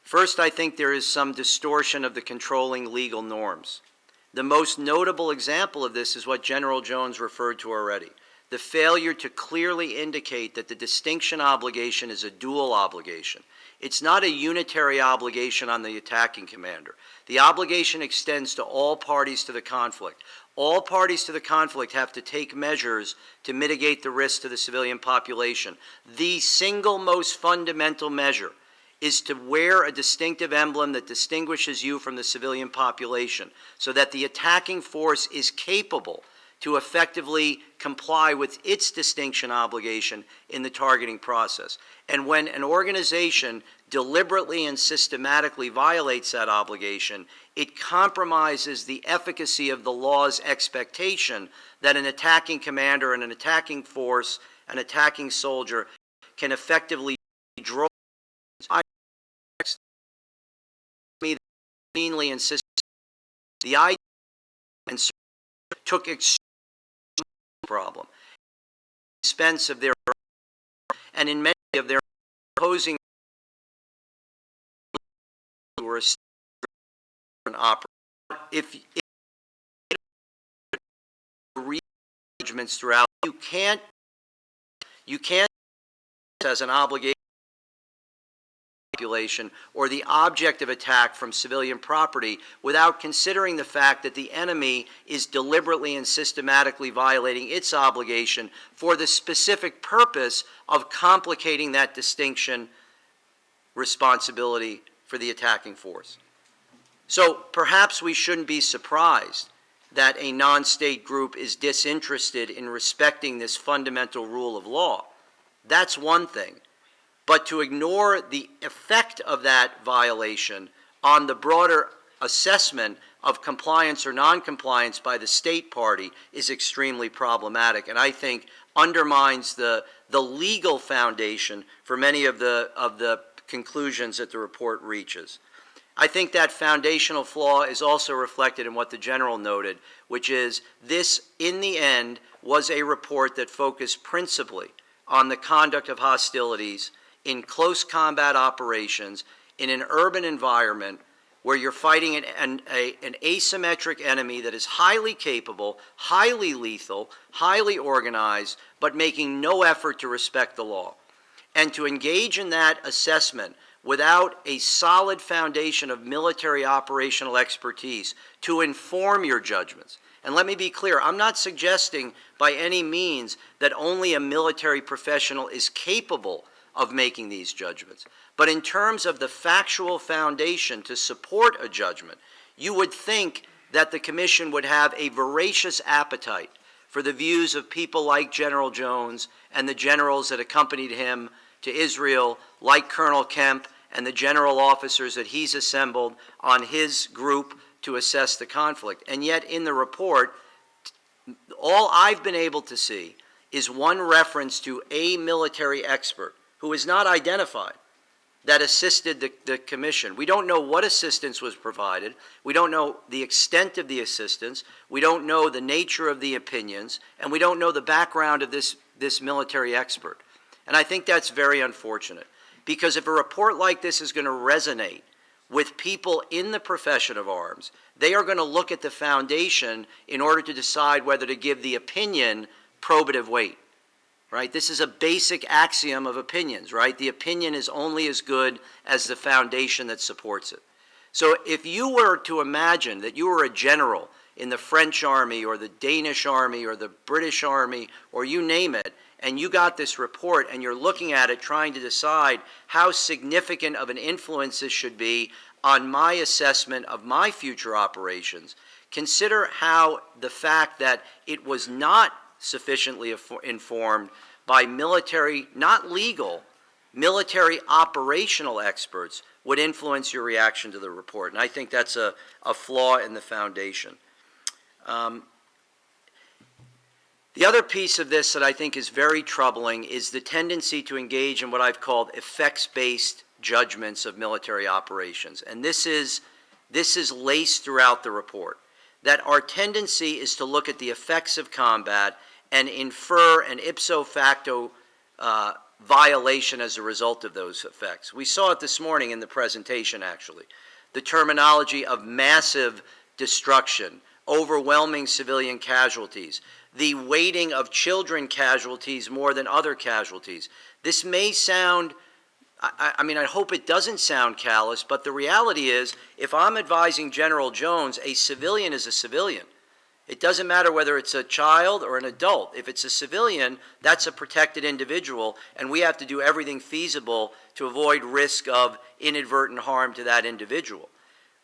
First, I think there is some distortion of the controlling legal norms. The most notable example of this is what General Jones referred to already, the failure to clearly indicate that the distinction obligation is a dual obligation. It's not a unitary obligation on the attacking commander. The obligation extends to all parties to the conflict. All parties to the conflict have to take measures to mitigate the risk to the civilian population. The single most fundamental measure is to wear a distinctive emblem that distinguishes you from the civilian population so that the attacking force is capable to effectively comply with its distinction obligation in the targeting process. And when an organization deliberately and systematically violates that obligation, it compromises the efficacy of the law's expectation that an attacking commander and an attacking force, an attacking soldier, can effectively draw meanly insist the idea and took extreme problem expense of their and in many of their opposing were an opera. If judgments throughout, you can't as an obligation population or the object of attack from civilian property without considering the fact that the enemy is deliberately and systematically violating its obligation for the specific purpose of complicating that distinction responsibility for the attacking force. So perhaps we shouldn't be surprised that a non-state group is disinterested in respecting this fundamental rule of law. That's one thing. But to ignore the effect of that violation on the broader assessment of compliance or noncompliance by the state party is extremely problematic, and I think undermines the legal foundation for many of the conclusions that the report reaches. I think that foundational flaw is also reflected in what the General noted, which is this, in the end, was a report that focused principally on the conduct of hostilities in close combat operations in an urban environment where you're fighting an asymmetric enemy that is highly capable, highly lethal, highly organized, but making no effort to respect the law. And to engage in that assessment without a solid foundation of military operational expertise to inform your judgments. And let me be clear, I'm not suggesting by any means that only a military professional is capable of making these judgments. But in terms of the factual foundation to support a judgment, you would think that the Commission would have a voracious appetite for the views of people like General Jones and the generals that accompanied him to Israel, like Colonel Kemp and the general officers that he's assembled on his group to assess the conflict. And yet in the report, all I've been able to see is one reference to a military expert who is not identified that assisted the Commission. We don't know what assistance was provided. We don't know the extent of the assistance. We don't know the nature of the opinions. And we don't know the background of this military expert. And I think that's very unfortunate. Because if a report like this is going to resonate with people in the profession of arms, they are going to look at the foundation in order to decide whether to give the opinion probative weight. Right? This is a basic axiom of opinions, right? The opinion is only as good as the foundation that supports it. So if you were to imagine that you were a general in the French army or the Danish army or the British army or you name it, and you got this report and you're looking at it trying to decide how significant of an influence this should be on my assessment of my future operations, consider how the fact that it was not sufficiently informed by military, not legal, military operational experts would influence your reaction to the report. And I think that's a flaw in the foundation. The other piece of this that I think is very troubling is the tendency to engage in what I've called effects-based judgments of military operations. And this is laced throughout the report, that our tendency is to look at the effects of combat and infer an ipso facto violation as a result of those effects. We saw it this morning in the presentation, actually. The terminology of massive destruction, overwhelming civilian casualties, the weighting of children casualties more than other casualties. This may sound, I mean, I hope it doesn't sound callous, but the reality is, if I'm advising General Jones, a civilian is a civilian. It doesn't matter whether it's a child or an adult. If it's a civilian, that's a protected individual, and we have to do everything feasible to avoid risk of inadvertent harm to that individual.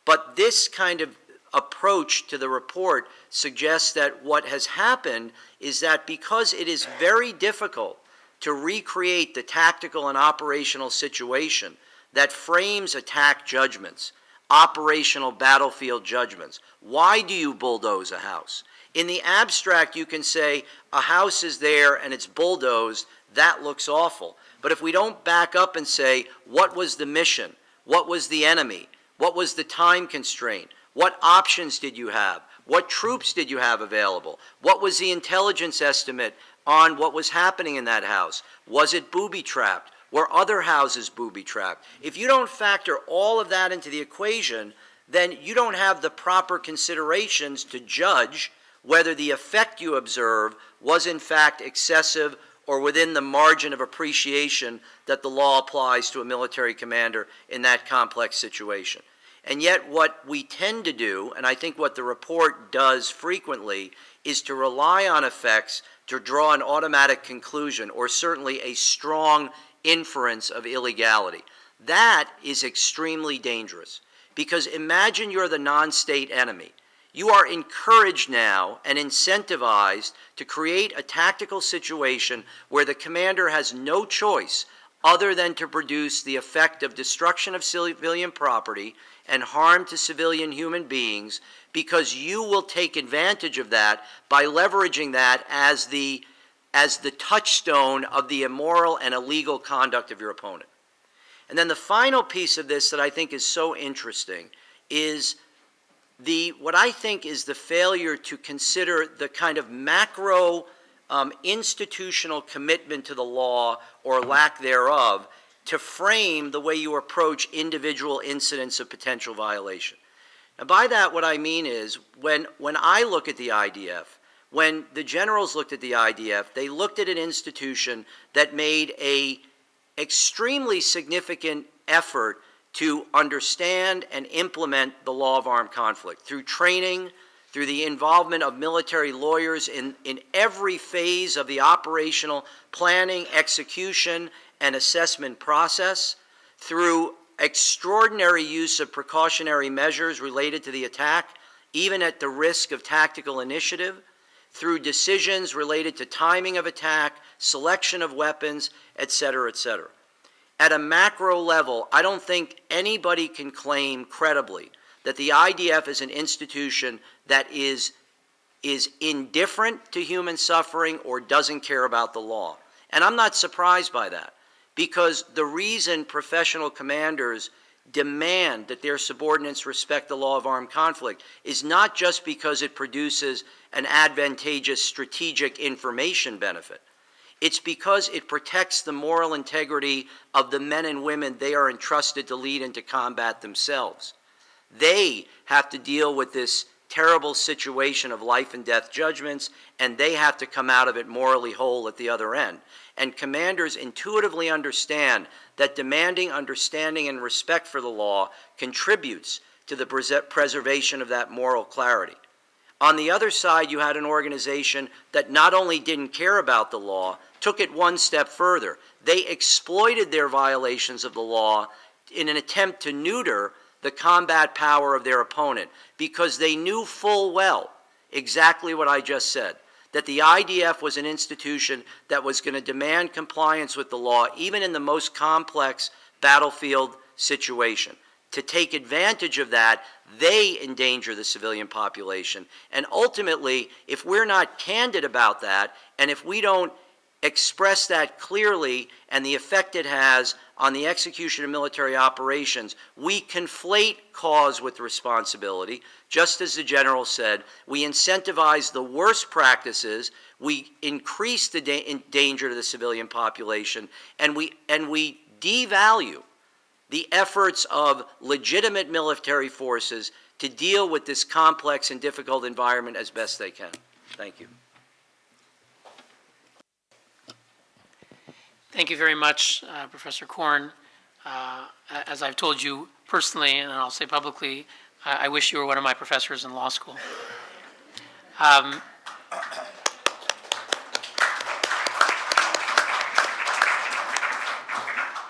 But this kind of approach to the report suggests that what has happened is that because it is very difficult to recreate the tactical and operational situation that frames attack judgments, operational battlefield judgments. Why do you bulldoze a house? In the abstract, you can say a house is there and it's bulldozed, that looks awful. But if we don't back up and say, what was the mission? What was the enemy? What was the time constraint? What options did you have? What troops did you have available? What was the intelligence estimate on what was happening in that house? Was it booby-trapped? Were other houses booby-trapped? If you don't factor all of that into the equation, then you don't have the proper considerations to judge whether the effect you observe was in fact excessive or within the margin of appreciation that the law applies to a military commander in that complex situation. And yet what we tend to do, and I think what the report does frequently, is to rely on effects to draw an automatic conclusion or certainly a strong inference of illegality. That is extremely dangerous because imagine you're the non-state enemy. You are encouraged now and incentivized to create a tactical situation where the commander has no choice other than to produce the effect of destruction of civilian property and harm to civilian human beings because you will take advantage of that by leveraging that as the touchstone of the immoral and illegal conduct of your opponent. And then the final piece of this that I think is so interesting is what I think is the failure to consider the kind of macro institutional commitment to the law or lack thereof to frame the way you approach individual incidents of potential violation. And by that, what I mean is when I look at the IDF, when the generals looked at the IDF, they looked at an institution that made an extremely significant effort to understand and implement the law of armed conflict through training, through the involvement of military lawyers in every phase of the operational planning, execution, and assessment process, through extraordinary use of precautionary measures related to the attack, even at the risk of tactical initiative, through decisions related to timing of attack, selection of weapons, et cetera, et cetera. At a macro level, I don't think anybody can claim credibly that the IDF is an institution that is indifferent to human suffering or doesn't care about the law. And I'm not surprised by that, because the reason professional commanders demand that their subordinates respect the law of armed conflict is not just because it produces an advantageous strategic information benefit. It's because it protects the moral integrity of the men and women they are entrusted to lead into combat themselves. They have to deal with this terrible situation of life and death judgments, and they have to come out of it morally whole at the other end. And commanders intuitively understand that demanding understanding and respect for the law contributes to the preservation of that moral clarity. On the other side, you had an organization that not only didn't care about the law, took it one step further. They exploited their violations of the law in an attempt to neuter the combat power of their opponent, because they knew full well exactly what I just said, that the IDF was an institution that was going to demand compliance with the law even in the most complex battlefield situation. to take advantage of that, they endanger the civilian population. And ultimately, if we're not candid about that, and if we don't express that clearly and the effect it has on the execution of military operations, we conflate cause with responsibility. Just as the general said, we incentivize the worst practices, we increase the danger to the civilian population, and we devalue the efforts of legitimate military forces to deal with this complex and difficult environment as best they can. Thank you.
Thank you very much, Professor Korn. As I've told you personally, and I'll say publicly, I wish you were one of my professors in law school.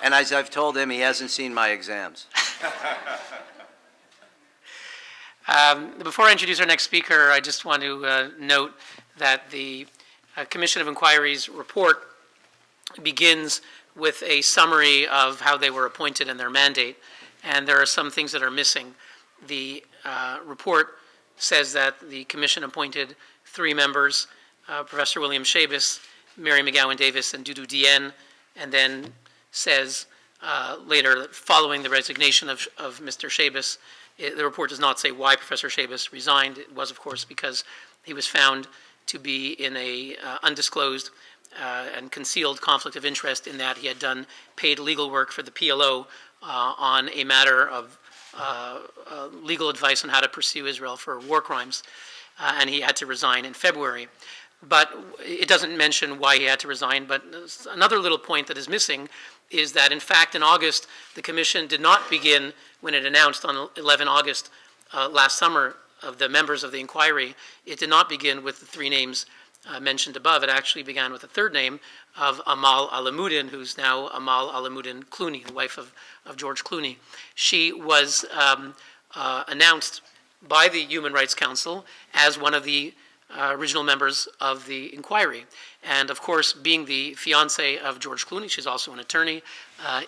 And as I've told him, he hasn't seen my exams.
Before I introduce our next speaker, I just want to note that the Commission of Inquiry's report begins with a summary of how they were appointed and their mandate, and there are some things that are missing. The report says that the Commission appointed 3 members, Professor William Schabas, Mary McGowan Davis, and Dudu Dien, and then says later that following the resignation of Mr. Schabas, the report does not say why Professor Schabas resigned. It was, of course, because he was found to be in a undisclosed and concealed conflict of interest in that he had done paid legal work for the PLO on a matter of legal advice on how to pursue Israel for war crimes, and he had to resign in February. But it doesn't mention why he had to resign, but another little point that is missing is that, in fact, in August, the Commission did not begin, when it announced on 11 August last summer of the members of the inquiry, it did not begin with the 3 names mentioned above. It actually began with the 3rd name of Amal Alamuddin, who's now Amal Alamuddin Clooney, the wife of George Clooney. She was announced by the Human Rights Council as one of the original members of the inquiry. And of course, being the fiancée of George Clooney, she's also an attorney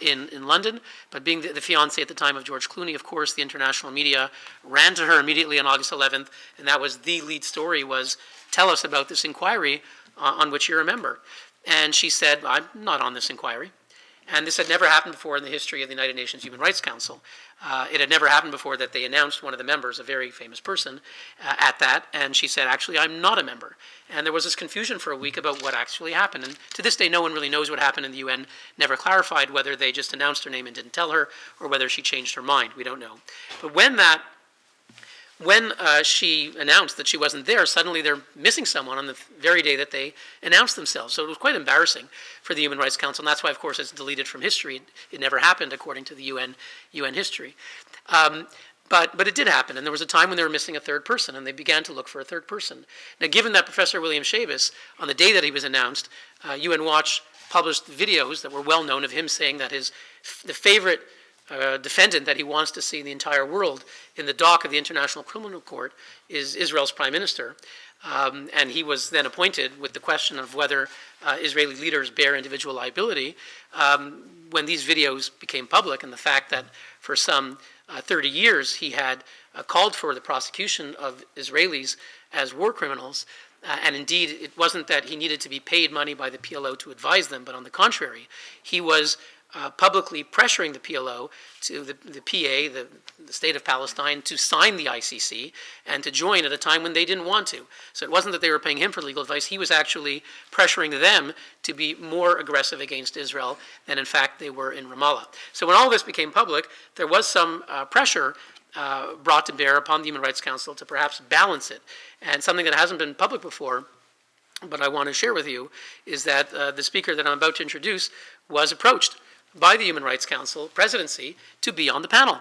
in London, but being the fiancée at the time of George Clooney, of course, the international media ran to her immediately on August 11th, and that was the lead story was, tell us about this inquiry on which you're a member. And she said, I'm not on this inquiry. And this had never happened before in the history of the United Nations Human Rights Council. It had never happened before that they announced one of the members, a very famous person, at that, and she said, actually, I'm not a member. And there was this confusion for a week about what actually happened. And to this day, no one really knows what happened, and the UN never clarified whether they just announced her name and didn't tell her, or whether she changed her mind. We don't know. But when she announced that she wasn't there, suddenly they're missing someone on the very day that they announced themselves. So it was quite embarrassing for the Human Rights Council, and that's why, of course, it's deleted from history. It never happened, according to the UN history. But it did happen, and there was a time when they were missing a 3rd person, and they began to look for a 3rd person. Now, given that Professor William Schabas, on the day that he was announced, UN Watch published videos that were well known of him saying that the favorite defendant that he wants to see in the entire world in the dock of the International Criminal Court is Israel's prime minister. And he was then appointed with the question of whether Israeli leaders bear individual liability. When these videos became public, and the fact that for some 30 years he had called for the prosecution of Israelis as war criminals, and indeed it wasn't that he needed to be paid money by the PLO to advise them, but on the contrary, he was publicly pressuring the PLO, to the PA, the state of Palestine, to sign the ICC and to join at a time when they didn't want to. So it wasn't that they were paying him for legal advice. He was actually pressuring them to be more aggressive against Israel than, in fact, they were in Ramallah. So when all this became public, there was some pressure brought to bear upon the Human Rights Council to perhaps balance it. And something that hasn't been public before, but I want to share with you, is that the speaker that I'm about to introduce was approached by the Human Rights Council presidency to be on the panel,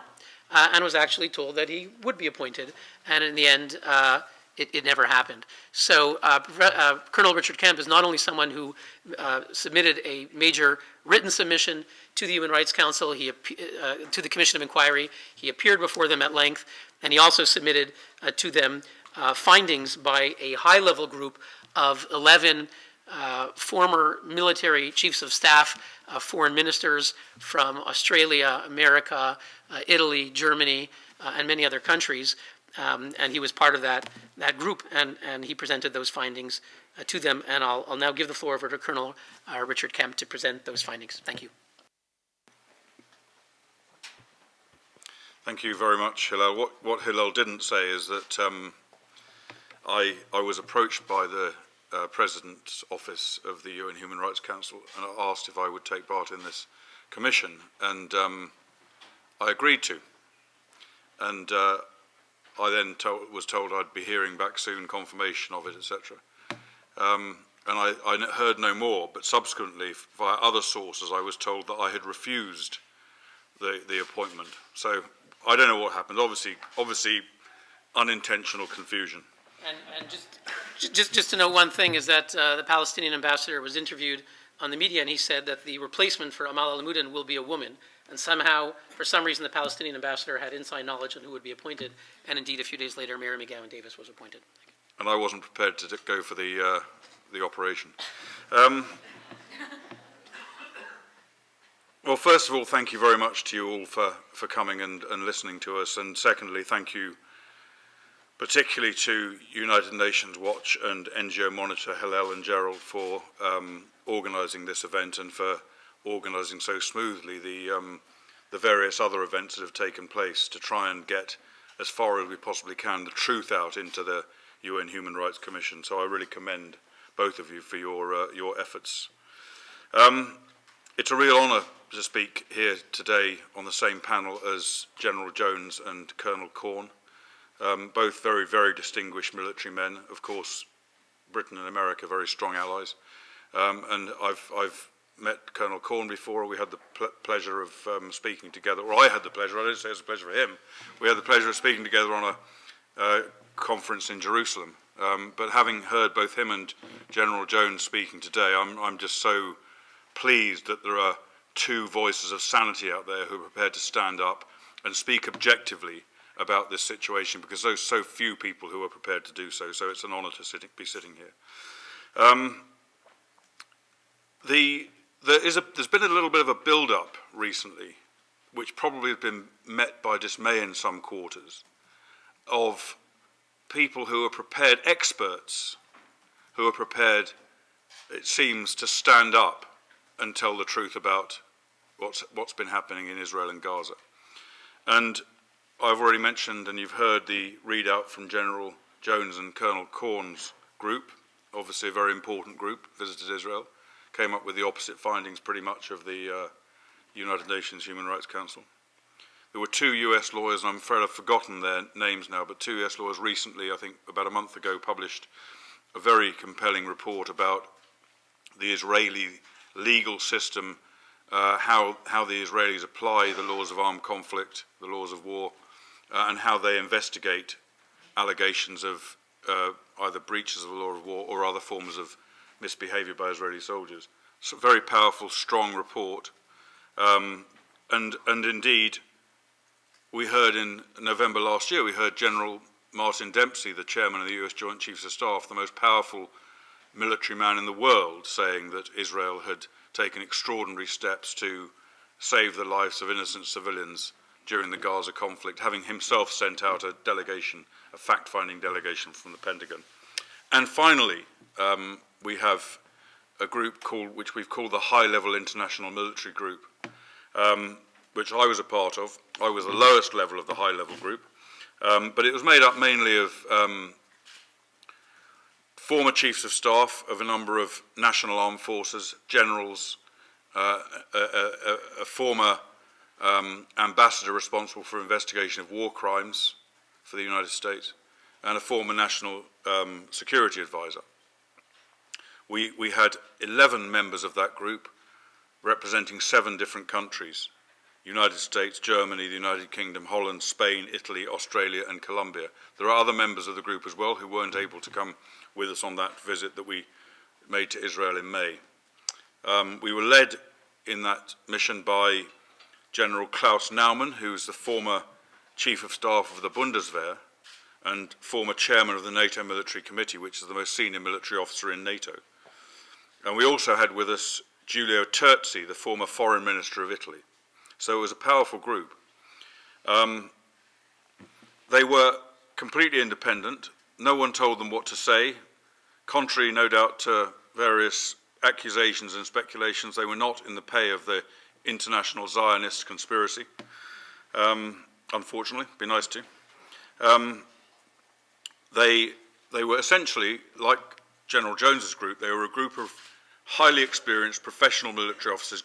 and was actually told that he would be appointed, and in the end, it never happened. So Colonel Richard Kemp is not only someone who submitted a major written submission to the Human Rights Council, to the Commission of Inquiry, he appeared before them at length, and he also submitted to them findings by a high-level group of 11 former military chiefs of staff, foreign ministers from Australia, America, Italy, Germany, and many other countries. And he was part of that group, and he presented those findings to them. And I'll now give the floor over to Colonel Richard Kemp to present those findings. Thank you.
Thank you very much, Hillel. What Hillel didn't say is that I was approached by the President's Office of the UN Human Rights Council and asked if I would take part in this commission, and I agreed to. And I then was told I'd be hearing back soon confirmation of it, etc. And I heard no more, but subsequently, via other sources, I was told that I had refused the appointment. So I don't know what happened. Obviously unintentional confusion.
And just to know one thing is that the Palestinian ambassador was interviewed on the media, and he said that the replacement for Amal al-Mudin will be a woman. And somehow, for some reason, the Palestinian ambassador had inside knowledge on who would be appointed. And indeed, a few days later, Mary McGowan Davis was appointed.
And I wasn't prepared to go for the operation. Well, first of all, thank you very much to you all for coming and listening to us. And secondly, thank you particularly to United Nations Watch and NGO Monitor Hillel and Gerald for organising this event and for organising so smoothly the various other events that have taken place to try and get, as far as we possibly can, the truth out into the UN Human Rights Commission. So I really commend both of you for your efforts. It's a real honour to speak here today on the same panel as General Jones and Colonel Corn, both very, very distinguished military men. Of course, Britain and America, very strong allies. And I've met Colonel Corn before. We had the pleasure of speaking together, or I had the pleasure, I didn't say it was a pleasure for him. We had the pleasure of speaking together on a conference in Jerusalem. But having heard both him and General Jones speaking today, I'm just so pleased that there are two voices of sanity out there who are prepared to stand up and speak objectively about this situation, because there's so few people who are prepared to do so. So it's an honour to be sitting here. There's been a little bit of a build-up recently, which probably has been met by dismay in some quarters, of people who are prepared, experts, who are prepared, it seems, to stand up and tell the truth about what's been happening in Israel and Gaza. And I've already mentioned, and you've heard the readout from General Jones and Colonel Corn's group, obviously a very important group, visited Israel, came up with the opposite findings pretty much of the United Nations Human Rights Council. There were two US lawyers, and I'm afraid I've forgotten their names now, but two US lawyers recently, I think about a month ago, published a very compelling report about the Israeli legal system, how the Israelis apply the laws of armed conflict, the laws of war, and how they investigate allegations of either breaches of the law of war or other forms of misbehavior by Israeli soldiers. It's a very powerful, strong report. And indeed, we heard in November last year, we heard General Martin Dempsey, the chairman of the US Joint Chiefs of Staff, the most powerful military man in the world, saying that Israel had taken extraordinary steps to save the lives of innocent civilians during the Gaza conflict, having himself sent out a delegation, a fact-finding delegation from the Pentagon. And finally, we have a group which we've called the High-Level International Military Group, which I was a part of. I was the lowest level of the high-level group, but it was made up mainly of former chiefs of staff of a number of national armed forces, generals, a former ambassador responsible for investigation of war crimes for the United States, and a former national security advisor. We had 11 members of that group representing 7 different countries: United States, Germany, the United Kingdom, Holland, Spain, Italy, Australia, and Colombia. There are other members of the group as well who weren't able to come with us on that visit that we made to Israel in May. We were led in that mission by General Klaus Naumann, who's the former Chief of Staff of the Bundeswehr and former chairman of the NATO Military Committee, which is the most senior military officer in NATO. And we also had with us Giulio Terzi, the former foreign minister of Italy. So it was a powerful group. They were completely independent. No one told them what to say. Contrary, no doubt, to various accusations and speculations, they were not in the pay of the international Zionist conspiracy. Unfortunately, be nice to. They were essentially, like General Jones's group, they were a group of highly experienced professional military officers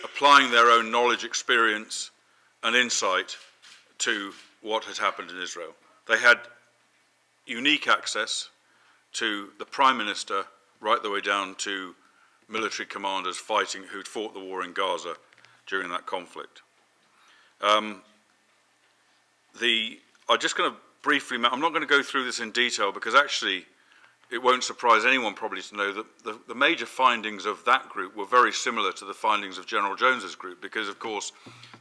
applying their own knowledge, experience, and insight to what had happened in Israel. They had unique access to the Prime Minister right the way down to military commanders who'd fought the war in Gaza during that conflict. I'm just going to briefly, I'm not going to go through this in detail because actually it won't surprise anyone probably to know that the major findings of that group were very similar to the findings of General Jones's group because, of course,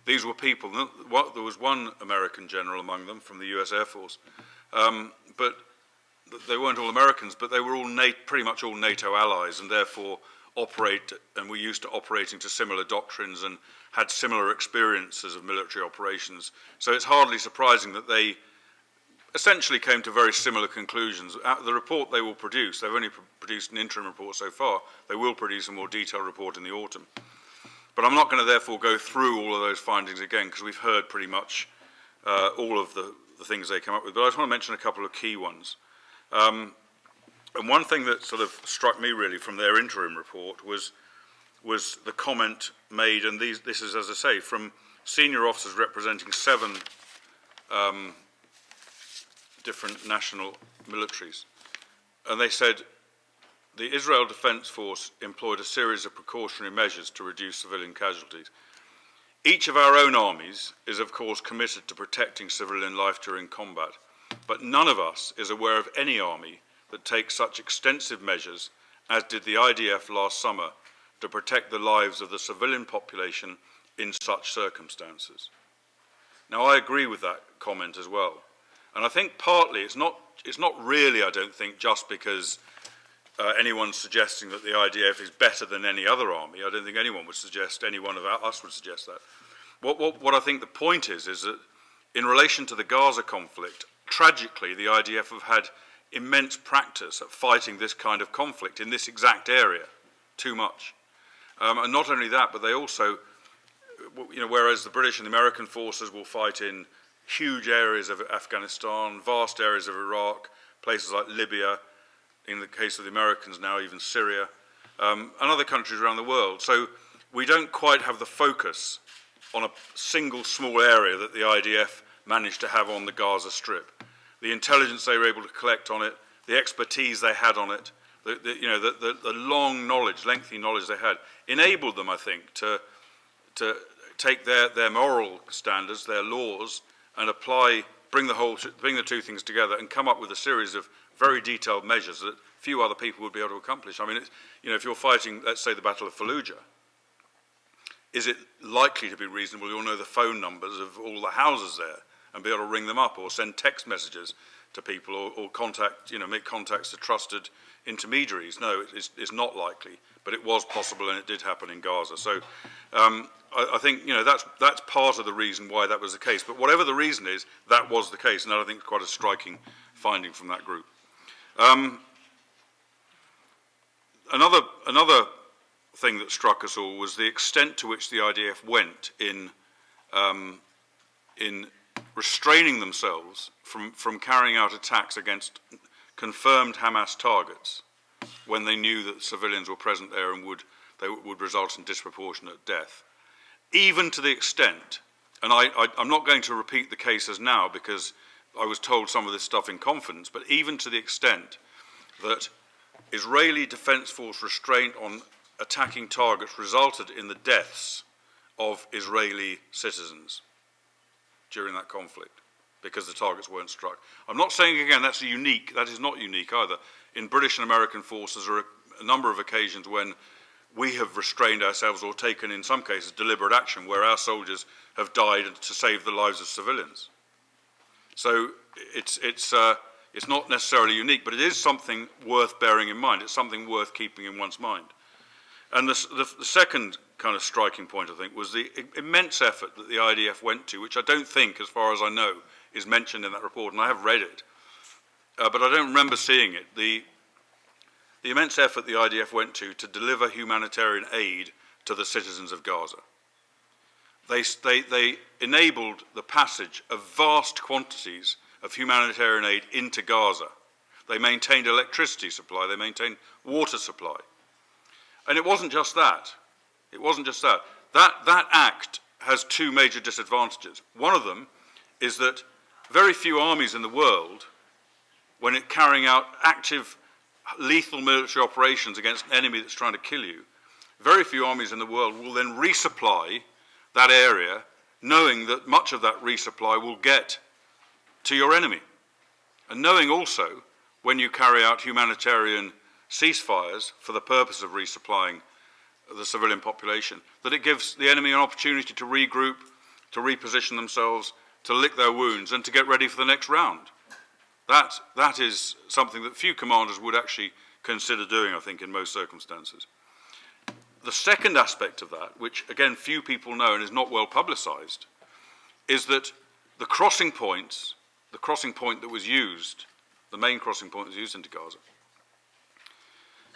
these were people, there was one American general among them from the US Air Force, but they weren't all Americans, but they were all pretty much all NATO allies and therefore were used to operating to similar doctrines and had similar experiences of military operations. So it's hardly surprising that they essentially came to very similar conclusions. The report they will produce, they've only produced an interim report so far, they will produce a more detailed report in the autumn. But I'm not going to therefore go through all of those findings again because we've heard pretty much all of the things they came up with. But I just want to mention a couple of key ones. And one thing that sort of struck me really from their interim report was the comment made, and this is, as I say, from senior officers representing 7 different national militaries. And they said, the Israel Defense Force employed a series of precautionary measures to reduce civilian casualties. Each of our own armies is, of course, committed to protecting civilian life during combat, but none of us is aware of any army that takes such extensive measures as did the IDF last summer to protect the lives of the civilian population in such circumstances. Now, I agree with that comment as well. And I think partly it's not really, I don't think, just because anyone's suggesting that the IDF is better than any other army. I don't think anyone would suggest, any one of us would suggest that. What I think the point is that in relation to the Gaza conflict, tragically, the IDF have had immense practice at fighting this kind of conflict in this exact area, too much. And not only that, but they also, whereas the British and the American forces will fight in huge areas of Afghanistan, vast areas of Iraq, places like Libya, in the case of the Americans now, even Syria, and other countries around the world. So we don't quite have the focus on a single small area that the IDF managed to have on the Gaza Strip. The intelligence they were able to collect on it, the expertise they had on it, the long knowledge, lengthy knowledge they had, enabled them, I think, to take their moral standards, their laws, and bring the two things together and come up with a series of very detailed measures that few other people would be able to accomplish. I mean, if you're fighting, let's say, the Battle of Fallujah, is it likely to be reasonable you'll know the phone numbers of all the houses there and be able to ring them up or send text messages to people or make contacts to trusted intermediaries? No, it's not likely, but it was possible and it did happen in Gaza. So I think that's part of the reason why that was the case. But whatever the reason is, that was the case, and I think it's quite a striking finding from that group. Another thing that struck us all was the extent to which the IDF went in restraining themselves from carrying out attacks against confirmed Hamas targets when they knew that civilians were present there and would result in disproportionate death. Even to the extent, and I'm not going to repeat the cases now because I was told some of this stuff in confidence, but even to the extent that Israeli Defense Force restraint on attacking targets resulted in the deaths of Israeli citizens during that conflict because the targets weren't struck. I'm not saying, again, that is not unique either. In British and American forces there are a number of occasions when we have restrained ourselves or taken, in some cases, deliberate action where our soldiers have died to save the lives of civilians. So It's not necessarily unique, but it is something worth bearing in mind. It's something worth keeping in one's mind. And the second kind of striking point, I think, was the immense effort that the IDF went to, which I don't think, as far as I know, is mentioned in that report, and I have read it, but I don't remember seeing it. The immense effort the IDF went to deliver humanitarian aid to the citizens of Gaza. They enabled the passage of vast quantities of humanitarian aid into Gaza. They maintained electricity supply, they maintained water supply. And it wasn't just that. It wasn't just that. That act has two major disadvantages. One of them is that very few armies in the world, when it carrying out active, lethal military operations against an enemy that's trying to kill you, very few armies in the world will then resupply that area, knowing that much of that resupply will get to your enemy. And knowing also, when you carry out humanitarian ceasefires for the purpose of resupplying the civilian population, that it gives the enemy an opportunity to regroup, to reposition themselves, to lick their wounds, and to get ready for the next round. That is something that few commanders would actually consider doing, I think, in most circumstances. The second aspect of that, which again few people know and is not well publicized, is that the crossing point that was used, the main crossing point that was used into Gaza,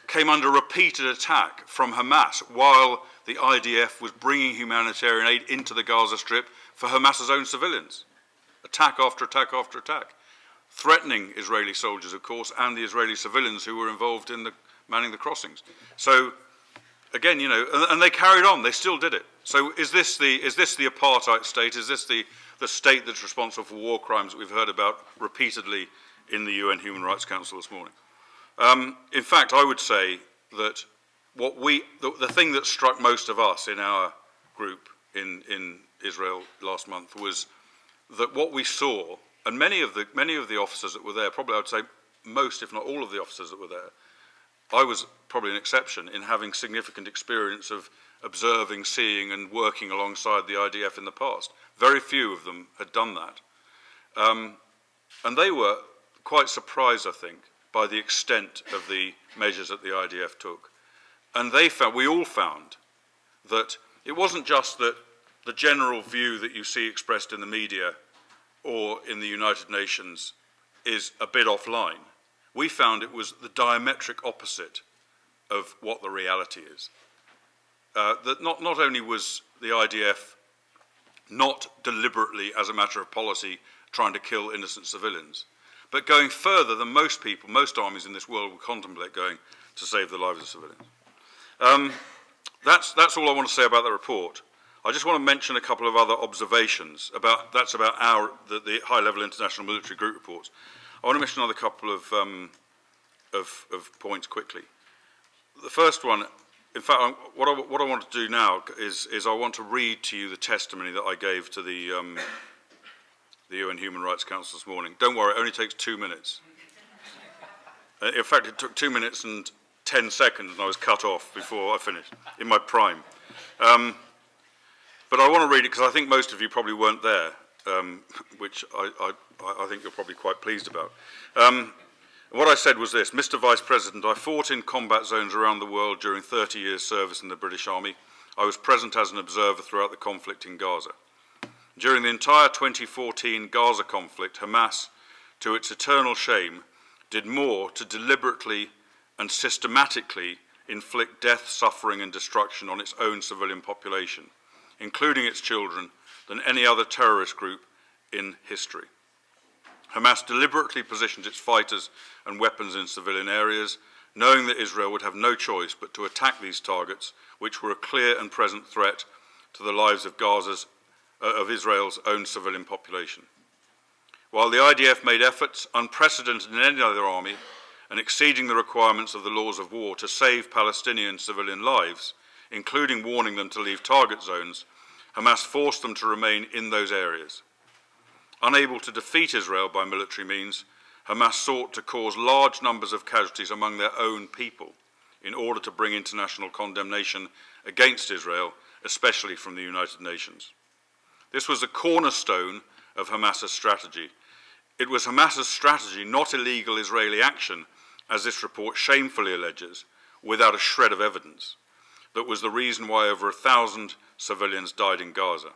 came under repeated attack from Hamas while the IDF was bringing humanitarian aid into the Gaza Strip for Hamas's own civilians. Attack after attack after attack, threatening Israeli soldiers, of course, and the Israeli civilians who were involved in manning the crossings. So, again, you know, and they carried on. They still did it. So, is this the apartheid state? Is this the state that's responsible for war crimes that we've heard about repeatedly in the UN Human Rights Council this morning? In fact, I would say that the thing that struck most of us in our group in Israel last month was that what we saw, and many of the officers that were there, probably I would say most, if not all of the officers that were there, I was probably an exception in having significant experience of observing, seeing, and working alongside the IDF in the past. Very few of them had done that. And they were quite surprised, I think, by the extent of the measures that the IDF took. And we all found that it wasn't just that the general view that you see expressed in the media or in the United Nations is a bit offline. We found it was the diametric opposite of what the reality is. That not only was the IDF not deliberately, as a matter of policy, trying to kill innocent civilians, but going further than most people, most armies in this world would contemplate going to save the lives of civilians. That's all I want to say about the report. I just want to mention a couple of other observations about the high-level international military group reports. I want to mention another couple of points quickly. The first one, in fact, what I want to do now is I want to read to you the testimony that I gave to the UN Human Rights Council this morning. Don't worry, it only takes 2 minutes. In fact, it took 2 minutes and 10 seconds, and I was cut off before I finished, in my prime. But I want to read it because I think most of you probably weren't there, which I think you're probably quite pleased about. What I said was this: Mr. Vice President, I fought in combat zones around the world during 30 years' service in the British Army. I was present as an observer throughout the conflict in Gaza. During the entire 2014 Gaza conflict, Hamas, to its eternal shame, did more to deliberately and systematically inflict death, suffering and destruction on its own civilian population, including its children, than any other terrorist group in history. Hamas deliberately positioned its fighters and weapons in civilian areas, knowing that Israel would have no choice but to attack these targets, which were a clear and present threat to the lives of Israel's own civilian population. While the IDF made efforts unprecedented in any other army and exceeding the requirements of the laws of war to save Palestinian civilian lives, including warning them to leave target zones, Hamas forced them to remain in those areas. Unable to defeat Israel by military means, Hamas sought to cause large numbers of casualties among their own people in order to bring international condemnation against Israel, especially from the United Nations. This was the cornerstone of Hamas's strategy. It was Hamas's strategy, not illegal Israeli action, as this report shamefully alleges, without a shred of evidence, that was the reason why over 1,000 civilians died in Gaza.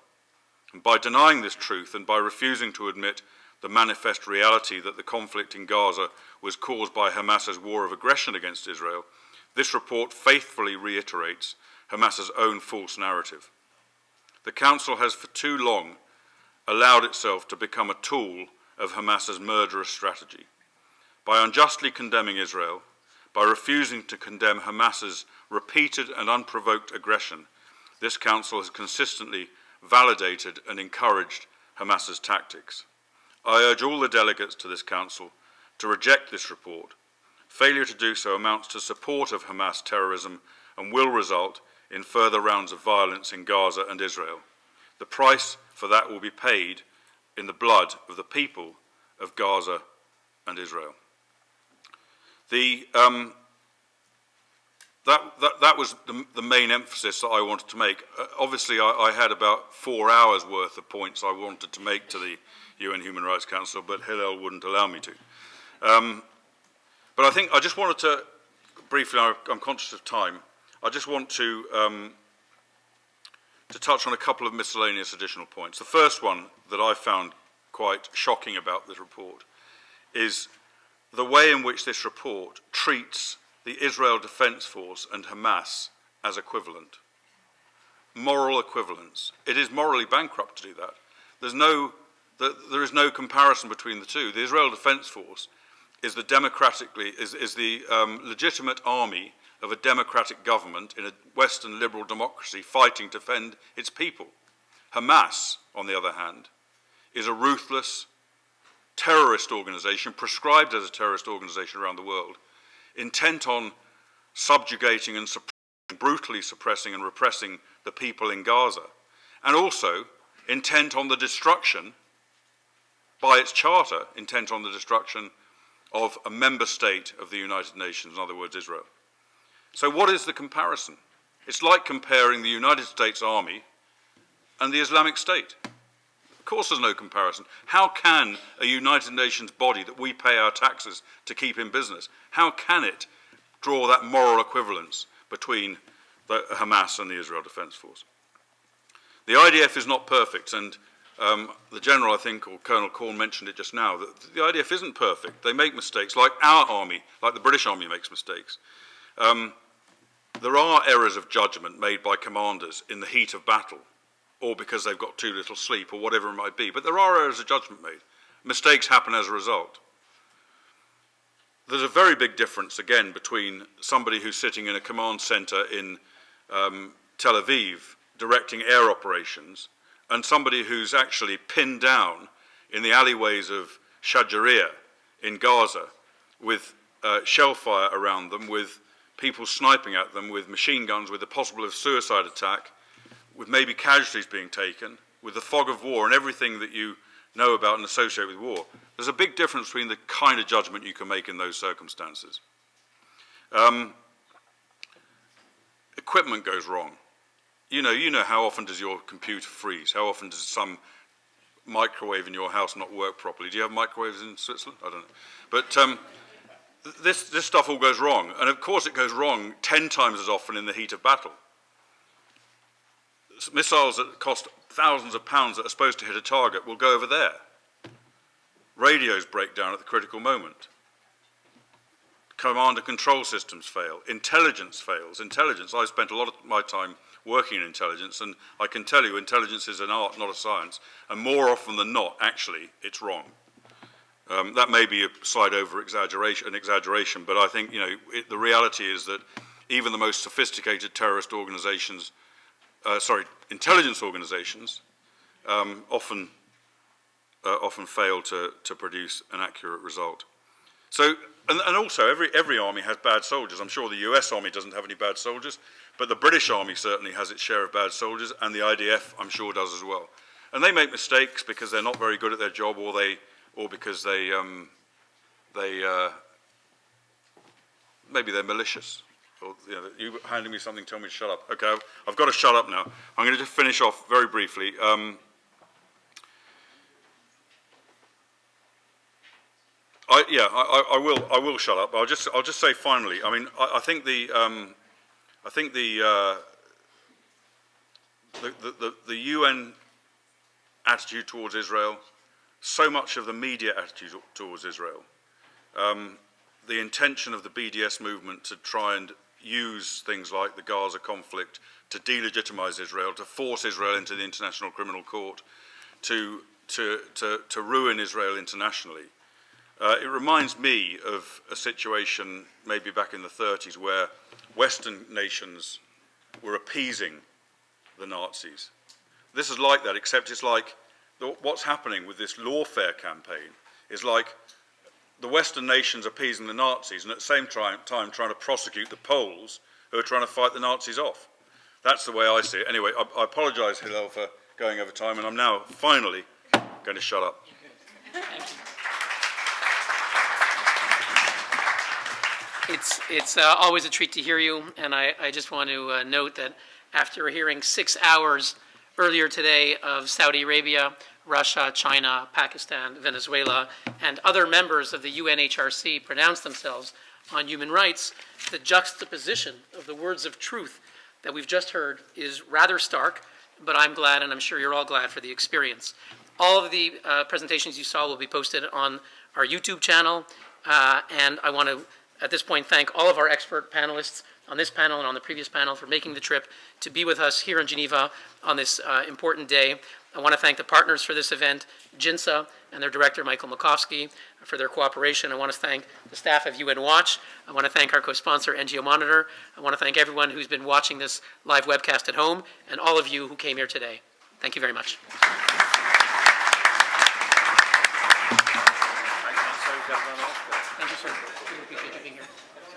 And by denying this truth and by refusing to admit the manifest reality that the conflict in Gaza was caused by Hamas's war of aggression against Israel, this report faithfully reiterates Hamas's own false narrative. The Council has for too long allowed itself to become a tool of Hamas's murderous strategy. By unjustly condemning Israel, by refusing to condemn Hamas's repeated and unprovoked aggression, this Council has consistently validated and encouraged Hamas's tactics. I urge all the delegates to this Council to reject this report. Failure to do so amounts to support of Hamas terrorism and will result in further rounds of violence in Gaza and Israel. The price for that will be paid in the blood of the people of Gaza and Israel. That was the main emphasis that I wanted to make. Obviously, I had about 4 hours worth of points I wanted to make to the UN Human Rights Council, but Hillel wouldn't allow me to. But I think I just wanted to, briefly, I'm conscious of time, I just want to touch on a couple of miscellaneous additional points. The first one that I found quite shocking about this report is the way in which this report treats the Israel Defense Force and Hamas as equivalent. Moral equivalence. It is morally bankrupt to do that. There is no comparison between the two. The Israel Defense Force is the legitimate army of a democratic government in a Western liberal democracy fighting to defend its people. Hamas, on the other hand, is a ruthless terrorist organization, prescribed as a terrorist organization around the world, intent on subjugating and brutally suppressing and repressing the people in Gaza, and also intent on the destruction, by its charter, intent on the destruction of a member state of the United Nations, in other words, Israel. So what is the comparison? It's like comparing the United States Army and the Islamic State. Of course there's no comparison. How can a United Nations body that we pay our taxes to keep in business, how can it draw that moral equivalence between the Hamas and the Israel Defense Force? The IDF is not perfect, and the General, I think, or Colonel Corn mentioned it just now, that the IDF isn't perfect. They make mistakes, like our army, like the British Army makes mistakes. There are errors of judgment made by commanders in the heat of battle, or because they've got too little sleep, or whatever it might be. But there are errors of judgment made. Mistakes happen as a result. There's a very big difference, again, between somebody who's sitting in a command center in Tel Aviv directing air operations and somebody who's actually pinned down in the alleyways of Shajaria in Gaza with shell fire around them, with people sniping at them with machine guns, with the possible of suicide attack, with maybe casualties being taken, with the fog of war and everything that you know about and associate with war. There's a big difference between the kind of judgment you can make in those circumstances. Equipment goes wrong. You know how often does your computer freeze? How often does some microwave in your house not work properly? Do you have microwaves in Switzerland? I don't know. But this stuff all goes wrong. And of course it goes wrong 10 times as often in the heat of battle. Missiles that cost thousands of pounds that are supposed to hit a target will go over there. Radios break down at the critical moment. Command and control systems fail. Intelligence fails. Intelligence, I spent a lot of my time working in intelligence, and I can tell you intelligence is an art, not a science. And more often than not, actually, it's wrong. That may be a slight exaggeration, but I think the reality is that even the most sophisticated terrorist organizations, intelligence organizations, often fail to produce an accurate result. So, and also every army has bad soldiers. I'm sure the US Army doesn't have any bad soldiers, but the British Army certainly has its share of bad soldiers, and the IDF, I'm sure, does as well. And they make mistakes because they're not very good at their job, or because maybe they're malicious. Or, you handing me something, tell me to shut up. Okay, I've got to shut up now. I'm going to just finish off very briefly. I will shut up. I'll just say finally. I mean, I think the UN attitude towards Israel, so much of the media attitude towards Israel, the intention of the BDS movement to try and use things like the Gaza conflict to delegitimize Israel, to force Israel into the International Criminal Court, to ruin Israel internationally. It reminds me of a situation maybe back in the 30s where Western nations were appeasing the Nazis. This is like that, except it's like what's happening with this lawfare campaign is like the Western nations appeasing the Nazis and at the same time trying to prosecute the Poles who are trying to fight the Nazis off. That's the way I see it. Anyway, I apologise, Hillel, for going over time, and I'm now finally going to shut up.
It's always a treat to hear you, and I just want to note that after hearing 6 hours earlier today of Saudi Arabia, Russia, China, Pakistan, Venezuela, and other members of the UNHRC pronounce themselves on human rights, the juxtaposition of the words of truth that we've just heard is rather stark, but I'm glad, and I'm sure you're all glad for the experience. All of the presentations you saw will be posted on our YouTube channel, and I want to, at this point, thank all of our expert panelists on this panel and on the previous panel for making the trip to be with us here in Geneva on this important day. I want to thank the partners for this event, JINSA and their director, Michael Makovsky, for their cooperation. I want to thank the staff of UN Watch. I want to thank our co-sponsor, NGO Monitor. I want to thank everyone who's been watching this live webcast at home, and all of you who came here today. Thank you very much. Thank you, sir. We appreciate you being here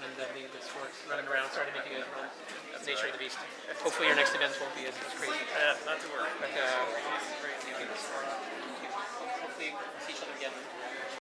and being this work, running around. Sorry to make you guys run. That's nature of the beast. Hopefully your next events won't be as crazy.
Not to worry.
But,